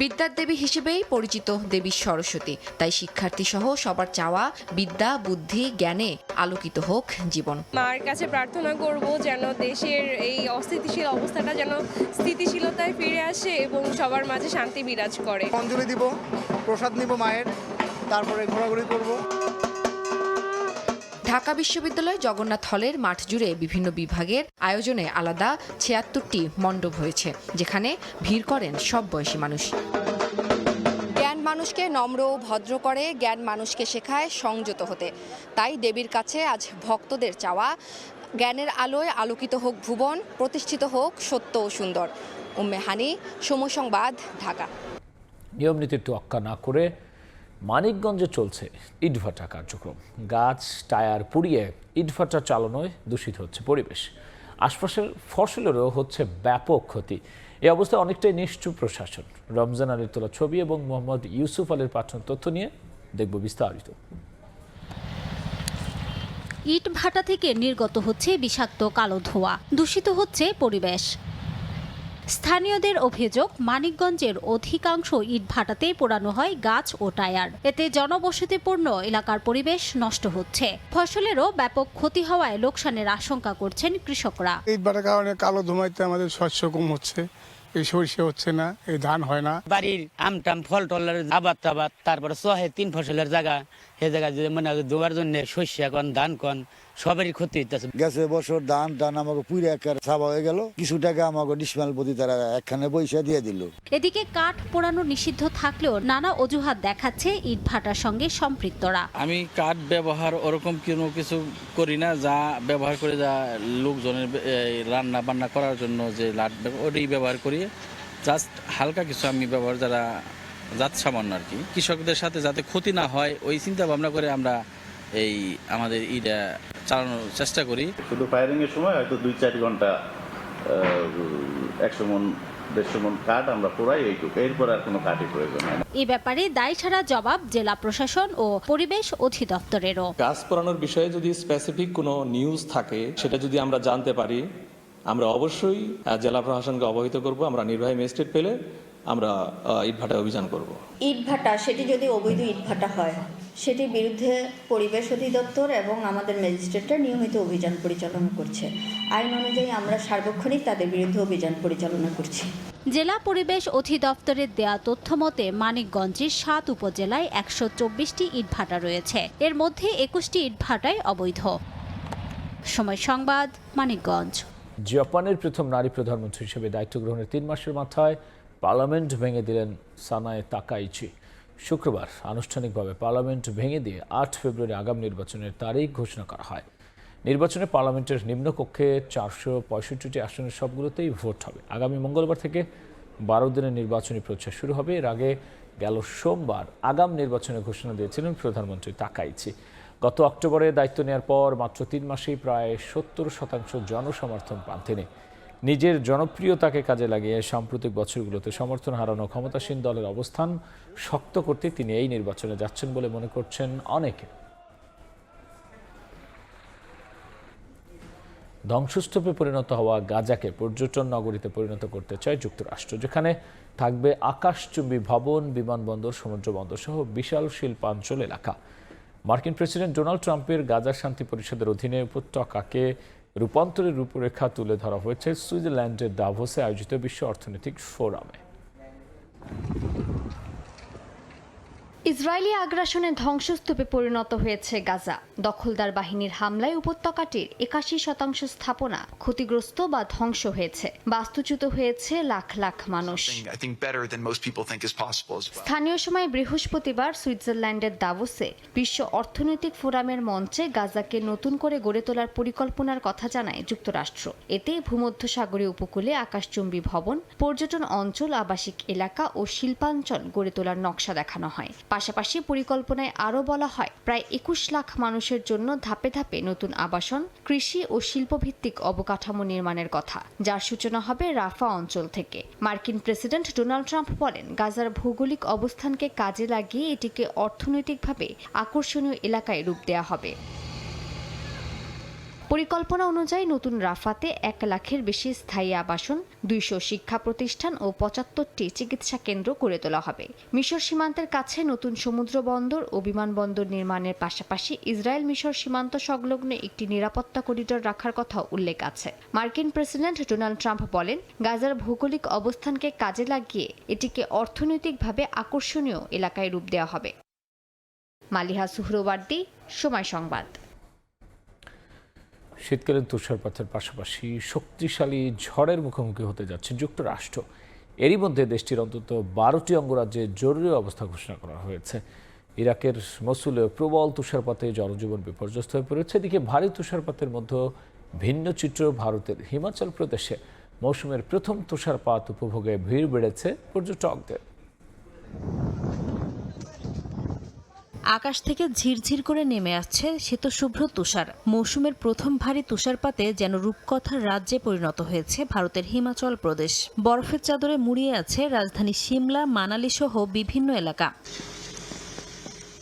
বিদ্যার দেবী হিসেবেই পরিচিত দেবী সরস্বতী, তাই শিক্ষার্থী সহ সবার চাওয়া বিদ্যা, বুদ্ধি, জ্ঞানে আলোকিত হোক জীবন। মার কাছে প্রার্থনা করব যেন দেশের এই অস্থিতিশীল অবস্থাটা যেন স্থিতিশীলতায় ফিরে আসে এবং সবার মাঝে শান্তি বিরাজ করে। অঞ্জলি দিব, প্রসাদ নিব মায়ের, তারপরে ঘোরাঘুরি করব। ঢাকা বিশ্ববিদ্যালয় জগন্নাথ হলের মাঠ জুড়ে বিভিন্ন বিভাগের আয়োজনে আলাদা ৭৬টি মণ্ডপ হয়েছে, যেখানে ভিড় করেন সব বয়সী মানুষ। জ্ঞান মানুষকে নম্র ও ভদ্র করে, জ্ঞান মানুষকে শেখায় সংযত হতে। তাই দেবীর কাছে আজ ভক্তদের চাওয়া জ্ঞানের আলোয় আলোকিত হোক ভুবন, প্রতিষ্ঠিত হোক সত্য ও সুন্দর। উম্মে হানি, সময় সংবাদ, ঢাকা। নিয়ম নীতির তোয়াক্কা না করে মানিকগঞ্জে চলছে ইটভাটা কার্যক্রম। গাছ, টায়ার পুড়িয়ে ইটভাটা চালানোয় দূষিত হচ্ছে পরিবেশ। আশপাশের ফসলেরও হচ্ছে ব্যাপক ক্ষতি। এই অবস্থায় অনেকটাই নিশ্চুপ প্রশাসন। রমজান আলীর তোলা ছবি এবং মোহাম্মদ ইউসুফ আলীর পাঠানো তথ্য নিয়ে দেখব বিস্তারিত। ইট ভাটা থেকে নির্গত হচ্ছে বিষাক্ত কালো ধোঁয়া, দূষিত হচ্ছে পরিবেশ। স্থানীয়দের অভিযোগ, মানিকগঞ্জের অধিকাংশ ইট ভাটাতে পোড়ানো হয় গাছ ও টায়ার। এতে জনবসতিপূর্ণ এলাকার পরিবেশ নষ্ট হচ্ছে। ফসলেরও ব্যাপক ক্ষতি হওয়ায় লোকসানের আশঙ্কা করছেন কৃষকরা। ইট ভাটার কারণে কালো ধোঁয়াতে আমাদের শস্য কম হচ্ছে, এই সরিষা হচ্ছে না, এই ধান হয় না। বাড়ির আমটাম ফল টলের আবাদ টাবাদ, তারপরে 6-3 ফসলের জায়গা, সে জায়গা যদি মনে হয় ধোয়ার জন্য শস্য কন ধান কন সবারই ক্ষতি হইতেছে। গেছে বছর ধান আমাকে পুরে একেবারে সাবা হয়ে গেল, কিছু টাকা আমাকে ডিসমাল প্রতি তারা একখানে পয়সা দিয়ে দিল। এদিকে কাঠ পোড়ানো নিষিদ্ধ থাকলেও নানা অজুহাত দেখাচ্ছে ইট ভাটার সঙ্গে সম্পৃক্তরা। আমি কাঠ ব্যবহার ওরকম কোনো কিছু করি না, যা ব্যবহার করে যা লোকজনের রান্না বান্না করার জন্য যে লাট ওটাই ব্যবহার করি। জাস্ট হালকা কিছু আমি ব্যবহার যারা জাত সামান্য আর কি, কৃষকদের সাথে যাতে ক্ষতি না হয় ওই চিন্তা ভাবনা করে আমরা এই আমাদের ইটা চালানোর চেষ্টা করি। শুধু ফায়ারিং এর সময় হয়তো 2-4 ঘন্টা 100 মণ 150 মণ কাঠ আমরা পোড়াই, এইটুকু, এরপর আর কোনো কাঠই প্রয়োজন হয় না। এই ব্যাপারে দায় ছাড়া জবাব জেলা প্রশাসন ও পরিবেশ অধিদপ্তরেরও। গাছ পোড়ানোর বিষয়ে যদি স্পেসিফিক কোনো নিউজ থাকে, সেটা যদি আমরা জানতে পারি, আমরা অবশ্যই জেলা প্রশাসনকে অবহিত করব। আমরা নির্বাহী ম্যাজিস্ট্রেট পেলে আমরা ইটভাটা অভিযান করব। ইটভাটা সেটি যদি অবৈধ ইটভাটা হয়, সেটির বিরুদ্ধে পরিবেশ অধিদপ্তর এবং আমাদের ম্যাজিস্ট্রেটরা নিয়মিত অভিযান পরিচালনা করছে। আইন অনুযায়ী আমরা সার্বক্ষণিক তাদের বিরুদ্ধে অভিযান পরিচালনা করছি। জেলা পরিবেশ অধিদপ্তরের দেয়া তথ্য মতে মানিকগঞ্জের 7 উপজেলায় 124টি ইটভাটা রয়েছে। এর মধ্যে 21টি ইটভাটায় অবৈধ। সময় সংবাদ, মানিকগঞ্জ। জাপানের প্রথম নারী প্রধানমন্ত্রী হিসেবে দায়িত্ব গ্রহণের 3 মাসের মাথায় পার্লামেন্ট ভেঙে দিলেন সানায়ে তাকাইচি। শুক্রবার আনুষ্ঠানিকভাবে পার্লামেন্ট ভেঙে দিয়ে 8 ফেব্রুয়ারি আগামী নির্বাচনের তারিখ ঘোষণা করা হয়। নির্বাচনে পার্লামেন্টের নিম্নকক্ষে 465টি আসনের সবগুলোতেই ভোট হবে। আগামী মঙ্গলবার থেকে 12 দিনের নির্বাচনী প্রচার শুরু হবে। এর আগে গেল সোমবার আগাম নির্বাচনের ঘোষণা দিয়েছিলেন প্রধানমন্ত্রী তাকাইচি। গত অক্টোবরে দায়িত্ব নেওয়ার পর মাত্র 3 মাসেই প্রায় 70% জনসমর্থন পান তিনি। নিজের জনপ্রিয়তাকে কাজে লাগিয়ে সাম্প্রতিক বছরগুলোতে সমর্থন হারানো ক্ষমতাসীন দলের অবস্থান শক্ত করতে তিনি এই নির্বাচনে যাচ্ছেন বলে মনে করছেন অনেকে। ধ্বংসস্তূপে পরিণত হওয়া গাজাকে পর্যটন নগরীতে পরিণত করতে চায় যুক্তরাষ্ট্র, যেখানে থাকবে আকাশচুম্বী ভবন, বিমানবন্দর, সমুদ্র বন্দর সহ বিশাল শিল্পাঞ্চল এলাকা। মার্কিন প্রেসিডেন্ট ডোনাল্ড ট্রাম্পের গাজা শান্তি পরিষদের অধীনে উপত্যকাকে রূপান্তরের রূপরেখা তুলে ধরা হয়েছে সুইজারল্যান্ডের দাভোসে আয়োজিত বিশ্ব অর্থনৈতিক ফোরামে। ইসরায়েলি আগ্রাসনে ধ্বংসস্তূপে পরিণত হয়েছে গাজা। দখলদার বাহিনীর হামলায় উপত্যকাটির 81% স্থাপনা ক্ষতিগ্রস্ত বা ধ্বংস হয়েছে। বাস্তুচ্যুত হয়েছে লাখ লাখ মানুষ। স্থানীয় সময় বৃহস্পতিবার সুইজারল্যান্ডের দাভোসে বিশ্ব অর্থনৈতিক ফোরামের মঞ্চে গাজাকে নতুন করে গড়ে তোলার পরিকল্পনার কথা জানায় যুক্তরাষ্ট্র। এতে ভূমধ্যসাগরীয় উপকূলে আকাশচুম্বী ভবন, পর্যটন অঞ্চল, আবাসিক এলাকা ও শিল্পাঞ্চল গড়ে তোলার নকশা দেখানো হয়। পাশাপাশি পরিকল্পনায় আরও বলা হয় প্রায় 21 লাখ মানুষের জন্য ধাপে ধাপে নতুন আবাসন, কৃষি ও শিল্পভিত্তিক অবকাঠামো নির্মাণের কথা, যার সূচনা হবে রাফা অঞ্চল থেকে। মার্কিন প্রেসিডেন্ট ডোনাল্ড ট্রাম্প বলেন, গাজার ভৌগোলিক অবস্থানকে কাজে লাগিয়ে এটিকে অর্থনৈতিকভাবে আকর্ষণীয় এলাকায় রূপ দেওয়া হবে। পরিকল্পনা অনুযায়ী নতুন রাফাতে 1 লাখের বেশি স্থায়ী আবাসন, 200 শিক্ষা প্রতিষ্ঠান ও 75টি চিকিৎসা কেন্দ্র গড়ে তোলা হবে। মিশর সীমান্তের কাছে নতুন সমুদ্র বন্দর ও বিমানবন্দর নির্মাণের পাশাপাশি ইসরায়েল মিশর সীমান্ত সংলগ্ন একটি নিরাপত্তা করিডোর রাখার কথা উল্লেখ আছে। মার্কিন প্রেসিডেন্ট ডোনাল্ড ট্রাম্প বলেন, গাজার ভৌগোলিক অবস্থানকে কাজে লাগিয়ে এটিকে অর্থনৈতিকভাবে আকর্ষণীয় এলাকায় রূপ দেওয়া হবে। মালিহা সুহরওয়ার্দী, সময় সংবাদ। শীতকালীন তুষারপাতের পাশাপাশি শক্তিশালী ঝড়ের মুখোমুখি হতে যাচ্ছে যুক্তরাষ্ট্র। এরই মধ্যে দেশটির অন্তত 12টি অঙ্গরাজ্যে জরুরি অবস্থা ঘোষণা করা হয়েছে। ইরাকের মসুলে প্রবল তুষারপাতে জনজীবন বিপর্যস্ত হয়ে পড়েছে। এদিকে ভারী তুষারপাতের মধ্যে ভিন্ন চিত্র ভারতের হিমাচল প্রদেশে। মৌসুমের প্রথম তুষারপাত উপভোগে ভিড় বেড়েছে পর্যটকদের। আকাশ থেকে ঝিরঝির করে নেমে আসছে শ্বেতশুভ্র তুষার। মৌসুমের প্রথম ভারী তুষারপাতে যেন রূপকথার রাজ্যে পরিণত হয়েছে ভারতের হিমাচল প্রদেশ। বরফের চাদরে মুড়িয়ে আছে রাজধানী সিমলা, মানালি সহ বিভিন্ন এলাকা।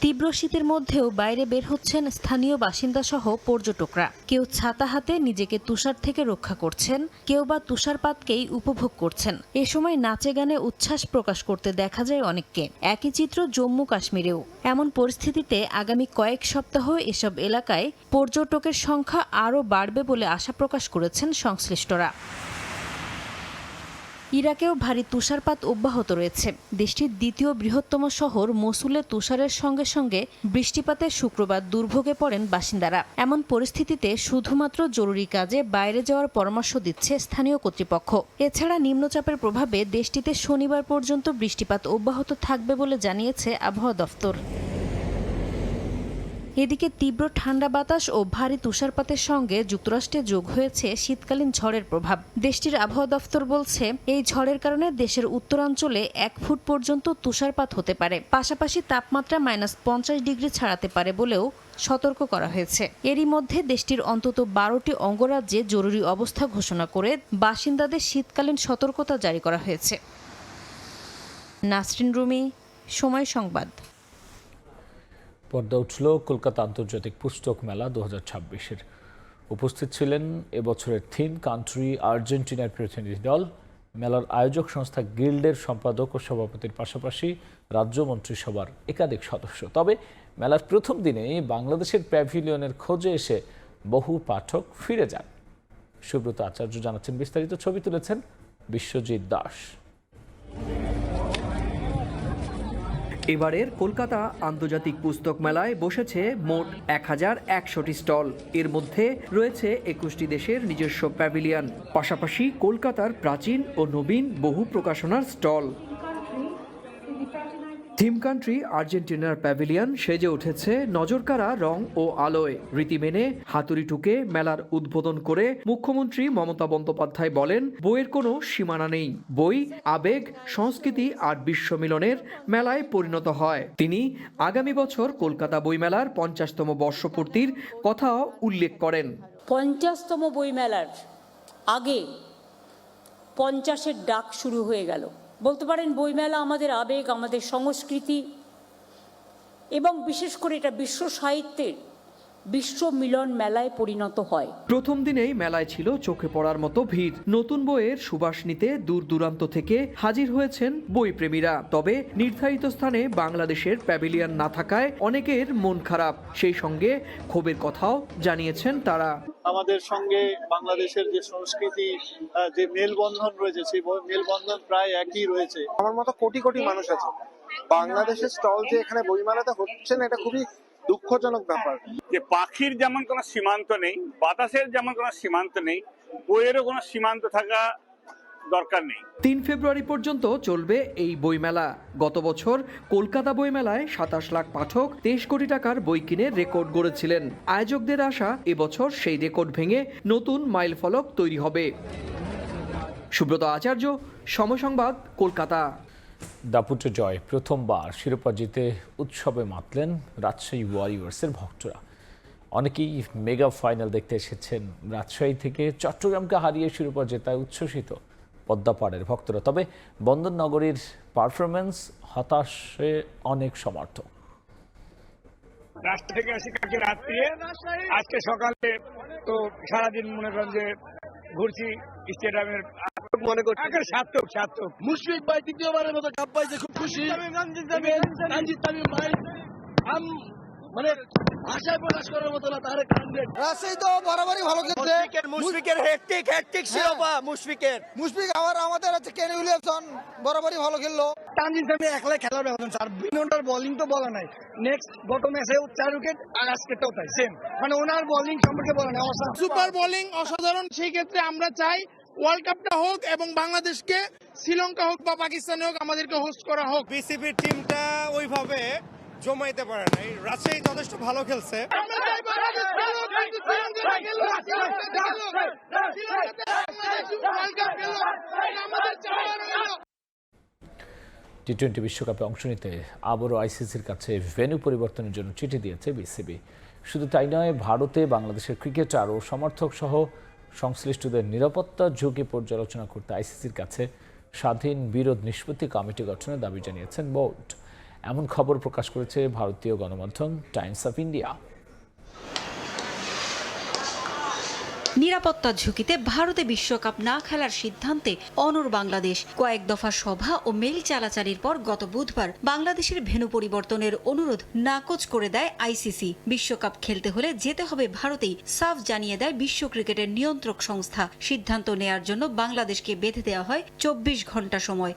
তীব্র শীতের মধ্যেও বাইরে বের হচ্ছেন স্থানীয় বাসিন্দা সহ পর্যটকরা। কেউ ছাতা হাতে নিজেকে তুষার থেকে রক্ষা করছেন, কেউ বা তুষারপাতকেই উপভোগ করছেন। এ সময় নাচে গানে উচ্ছ্বাস প্রকাশ করতে দেখা যায় অনেককে। একই চিত্র জম্মু কাশ্মীরেও। এমন পরিস্থিতিতে আগামী কয়েক সপ্তাহ এসব এলাকায় পর্যটকের সংখ্যা আরও বাড়বে বলে আশা প্রকাশ করেছেন সংশ্লিষ্টরা। ইরাকেও ভারী তুষারপাত অব্যাহত রয়েছে। দেশটির দ্বিতীয় বৃহত্তম শহর মসুলে তুষারের সঙ্গে সঙ্গে বৃষ্টিপাতে শুক্রবার দুর্ভোগে পড়েন বাসিন্দারা। এমন পরিস্থিতিতে শুধুমাত্র জরুরি কাজে বাইরে যাওয়ার পরামর্শ দিচ্ছে স্থানীয় কর্তৃপক্ষ। এছাড়া নিম্নচাপের প্রভাবে দেশটিতে শনিবার পর্যন্ত বৃষ্টিপাত অব্যাহত থাকবে বলে জানিয়েছে আবহাওয়া দফতর। এদিকে তীব্র ঠান্ডা বাতাস ও ভারী তুষারপাতের সঙ্গে যুক্তরাষ্ট্রে যোগ হয়েছে শীতকালীন ঝড়ের প্রভাব। দেশটির আবহাওয়া দফতর বলছে, এই ঝড়ের কারণে দেশের উত্তরাঞ্চলে 1 ফুট পর্যন্ত তুষারপাত হতে পারে। পাশাপাশি তাপমাত্রা -50 ডিগ্রি ছাড়াতে পারে বলেও সতর্ক করা হয়েছে। এরই মধ্যে দেশটির অন্তত 12টি অঙ্গরাজ্যে জরুরি অবস্থা ঘোষণা করে বাসিন্দাদের শীতকালীন সতর্কতা জারি করা হয়েছে। নাসরিন রুমি, সময় সংবাদ। পর্দা উঠল কলকাতা আন্তর্জাতিক পুস্তক মেলা 2026-এর। উপস্থিত ছিলেন এবছরের থিম কান্ট্রি আর্জেন্টিনার প্রতিনিধি দল। মেলার আয়োজক সংস্থা গিল্ডের সম্পাদক ও সভাপতির পাশাপাশি রাজ্য মন্ত্রিসভার একাধিক সদস্য। তবে মেলার প্রথম দিনেই বাংলাদেশের প্যাভিলিয়নের খোঁজে এসে বহু পাঠক ফিরে যান। সুব্রত আচার্য জানাচ্ছেন বিস্তারিত। ছবি তুলেছেন বিশ্বজিৎ দাস। এবারের কলকাতা আন্তর্জাতিক পুস্তক মেলায় বসেছে মোট 1100টি স্টল। এর মধ্যে রয়েছে 21টি দেশের নিজস্ব প্যাভিলিয়ন, পাশাপাশি কলকাতার প্রাচীন ও নবীন বহু প্রকাশনার স্টল। থিম কান্ট্রি আর্জেন্টিনার প্যাভিলিয়ন সেজে উঠেছে নজরকাড়া রং ও আলোয়। রীতি মেনে হাতুড়ি টুকে মেলার উদ্বোধন করে মুখ্যমন্ত্রী মমতা বন্দ্যোপাধ্যায় বলেন, বইয়ের কোনো সীমানা নেই, বই আবেগ, সংস্কৃতি আর বিশ্ব মিলনের মেলায় পরিণত হয়। তিনি আগামী বছর কলকাতা বইমেলার 50তম বর্ষপূর্তির কথাও উল্লেখ করেন। 50তম বইমেলার আগে 50-এর ডাক শুরু হয়ে গেল। বলতে পারেন বইমেলা আমাদের আবেগ, আমাদের সংস্কৃতি এবং বিশেষ করে এটা বিশ্ব সাহিত্যের বিশ্ব মিলন মেলায় পরিণত হয়। প্রথম দিনেই মেলায় ছিল চোখে পড়ার মতো ভিড়। নতুন বইয়ের সুবাস নিতে দূর দূরান্ত থেকে হাজির হয়েছেন বইপ্রেমীরা। তবে নির্ধারিত স্থানে বাংলাদেশের প্যাভিলিয়ন না থাকায় অনেকের মন খারাপ। সেই সঙ্গে ক্ষোভের কথাও জানিয়েছেন তারা। আমাদের সঙ্গে বাংলাদেশের যে সংস্কৃতি, যে মেলবন্ধন রয়েছে, সেই মেলবন্ধন প্রায় একই রয়েছে। আমার মতো কোটি কোটি মানুষ আছে, বাংলাদেশের স্টল যে এখানে বইমেলাতে হচ্ছে না, এটা খুবই দুঃখজনক ব্যাপার। যে পাখির যেমন কোনো সীমান্ত নেই, বাতাসের যেমন কোনো সীমান্ত নেই, বইয়েরও কোনো সীমান্ত থাকা দরকার নেই। 3 ফেব্রুয়ারি পর্যন্ত চলবে এই বইমেলা। গত বছর কলকাতা বইমেলায় 27 লাখ পাঠক 23 কোটি টাকার বই কিনে রেকর্ড গড়েছিলেন। আয়োজকদের আশা এবছর সেই রেকর্ড ভেঙে নতুন মাইলফলক তৈরি হবে। সুব্রত আচার্য, সময় সংবাদ, কলকাতা। দাপুটে জয়, প্রথমবার শিরোপা জিতে উৎসবে মাতলেন রাজশাহী ওয়ারিয়র্সের ভক্তরা। অনেকেই মেগা ফাইনাল দেখতে এসেছেন রাজশাহী থেকে। চট্টগ্রামকে হারিয়ে শিরোপা জেতায় উচ্ছ্বসিত পদ্মাপাড়ের ভক্তরা। তবে বন্দরনগরীর পারফরমেন্স হতাশে অনেক সমর্থক। রাস্তা থেকে আসি কালকে রাত্রে, আজকে সকালে তো সারাদিন মনে করেন যে ঘুরছি স্টেডিয়ামের, মনে করছি সার্থক। মুশফিক ভাই তৃতীয়বারের মতো কাপ পাইছে, খুব খুশি। মানে ভাষায় প্রকাশ করার মতো না, তার রাজশাহী তো বরাবরই ভালো খেলছে। মুশফিকের হ্যাটট্রিক শিরোপা, মুশফিক আবার আমাদের হচ্ছে কেনি উইলিয়ামসন বরাবরই ভালো খেললো। তানজিদ সামি একলাই খেলার ব্যবধান, স্যার বিনন্ডার বোলিং তো বলা নাই। নেক্সট গত ম্যাচে 4 উইকেট, আর আজকেটাও তাই সেম, মানে ওনার বোলিং সম্পর্কে বলা নাই, সুপার বোলিং অসাধারণ। সেই ক্ষেত্রে আমরা চাই ওয়ার্ল্ড কাপটা হোক এবং বাংলাদেশকে শ্রীলঙ্কা হোক বা পাকিস্তানে হোক আমাদেরকে হোস্ট করা হোক। বিসিবির টিমটা ওইভাবে জমাইতে পারে নাই, রাজশাহী যথেষ্ট ভালো খেলছে। টি-20 বিশ্বকাপে অংশ নিতে আবারও আইসিসির কাছে ভেন্যু পরিবর্তনের জন্য চিঠি দিয়েছে বিসিবি। শুধু তাই নয়, ভারতে বাংলাদেশের ক্রিকেটার ও সমর্থক সহ সংশ্লিষ্টদের নিরাপত্তা ঝুঁকি পর্যালোচনা করতে আইসিসির কাছে স্বাধীন বিরোধ নিষ্পত্তি কমিটি গঠনের দাবি জানিয়েছেন বোর্ড। এমন খবর প্রকাশ করেছে ভারতীয় গণমাধ্যম টাইমস অফ ইন্ডিয়া। নিরাপত্তার ঝুঁকিতে ভারতে বিশ্বকাপ না খেলার সিদ্ধান্তে অনড় বাংলাদেশ। কয়েক দফা সভা ও মেইল চালাচালির পর গত বুধবার বাংলাদেশের ভেন্যু পরিবর্তনের অনুরোধ নাকচ করে দেয় আইসিসি। বিশ্বকাপ খেলতে হলে যেতে হবে ভারতেই সাফ জানিয়ে দেয় বিশ্ব ক্রিকেটের নিয়ন্ত্রক সংস্থা। সিদ্ধান্ত নেয়ার জন্য বাংলাদেশকে বেঁধে দেওয়া হয় 24 ঘন্টা সময়।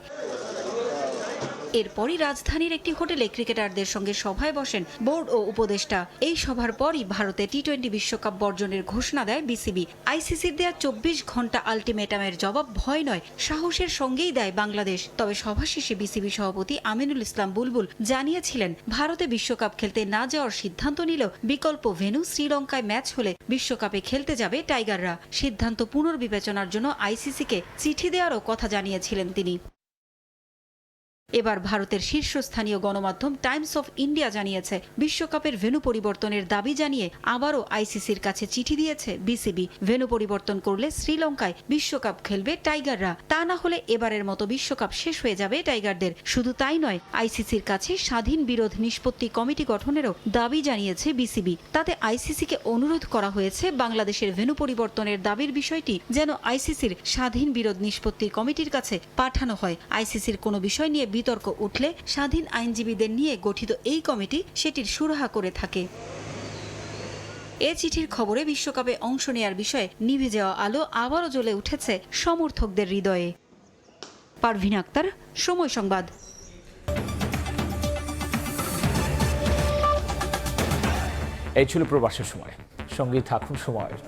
এরপরই রাজধানীর একটি হোটেলে ক্রিকেটারদের সঙ্গে সভায় বসেন বোর্ড ও উপদেষ্টা। এই সভার পরই ভারতে টি-20 বিশ্বকাপ বর্জনের ঘোষণা দেয় বিসিবি। আইসিসির দেয়া 24 ঘন্টা আলটিমেটামের জবাব ভয় নয়, সাহসের সঙ্গেই দেয় বাংলাদেশ। তবে সভা শেষে বিসিবি সভাপতি আমিনুল ইসলাম বুলবুল জানিয়েছিলেন, ভারতে বিশ্বকাপ খেলতে না যাওয়ার সিদ্ধান্ত নিল বিকল্প ভেন্যু শ্রীলঙ্কায় ম্যাচ হলে বিশ্বকাপে খেলতে যাবে টাইগাররা। সিদ্ধান্ত পুনর্বিবেচনার জন্য আইসিসিকে চিঠি দেওয়ারও কথা জানিয়েছিলেন তিনি। এবার ভারতের শীর্ষস্থানীয় গণমাধ্যম টাইমস অফ ইন্ডিয়া জানিয়েছে, বিশ্বকাপের ভেন্যু পরিবর্তনের দাবি জানিয়ে আবারও আইসিসির কাছে চিঠি দিয়েছে বিসিবি। ভেন্যু পরিবর্তন করলে শ্রীলঙ্কায় বিশ্বকাপ খেলবে টাইগাররা, তা না হলে এবারের মতো বিশ্বকাপ শেষ হয়ে যাবে টাইগারদের। শুধু তাই নয়, আইসিসির কাছে স্বাধীন বিরোধ নিষ্পত্তি কমিটি গঠনেরও দাবি জানিয়েছে বিসিবি। তাতে আইসিসিকে অনুরোধ করা হয়েছে বাংলাদেশের ভেন্যু পরিবর্তনের দাবির বিষয়টি যেন আইসিসির স্বাধীন বিরোধ নিষ্পত্তি কমিটির কাছে পাঠানো হয়। আইসিসির কোনো বিষয় নিয়ে বিতর্ক উঠলে স্বাধীন আইনজীবীদের নিয়ে গঠিত এই কমিটি সেটির সুরাহা করে থাকে। এ চিঠির খবরে বিশ্বকাপে অংশ নেয়ার বিষয়ে নিভে যাওয়া আলো আবারও জ্বলে উঠেছে সমর্থকদের হৃদয়ে। পারভিন আক্তার, সময় সংবাদ। এই ছিল প্রবাসের সময়। সঙ্গেই থাকুন সময়ের।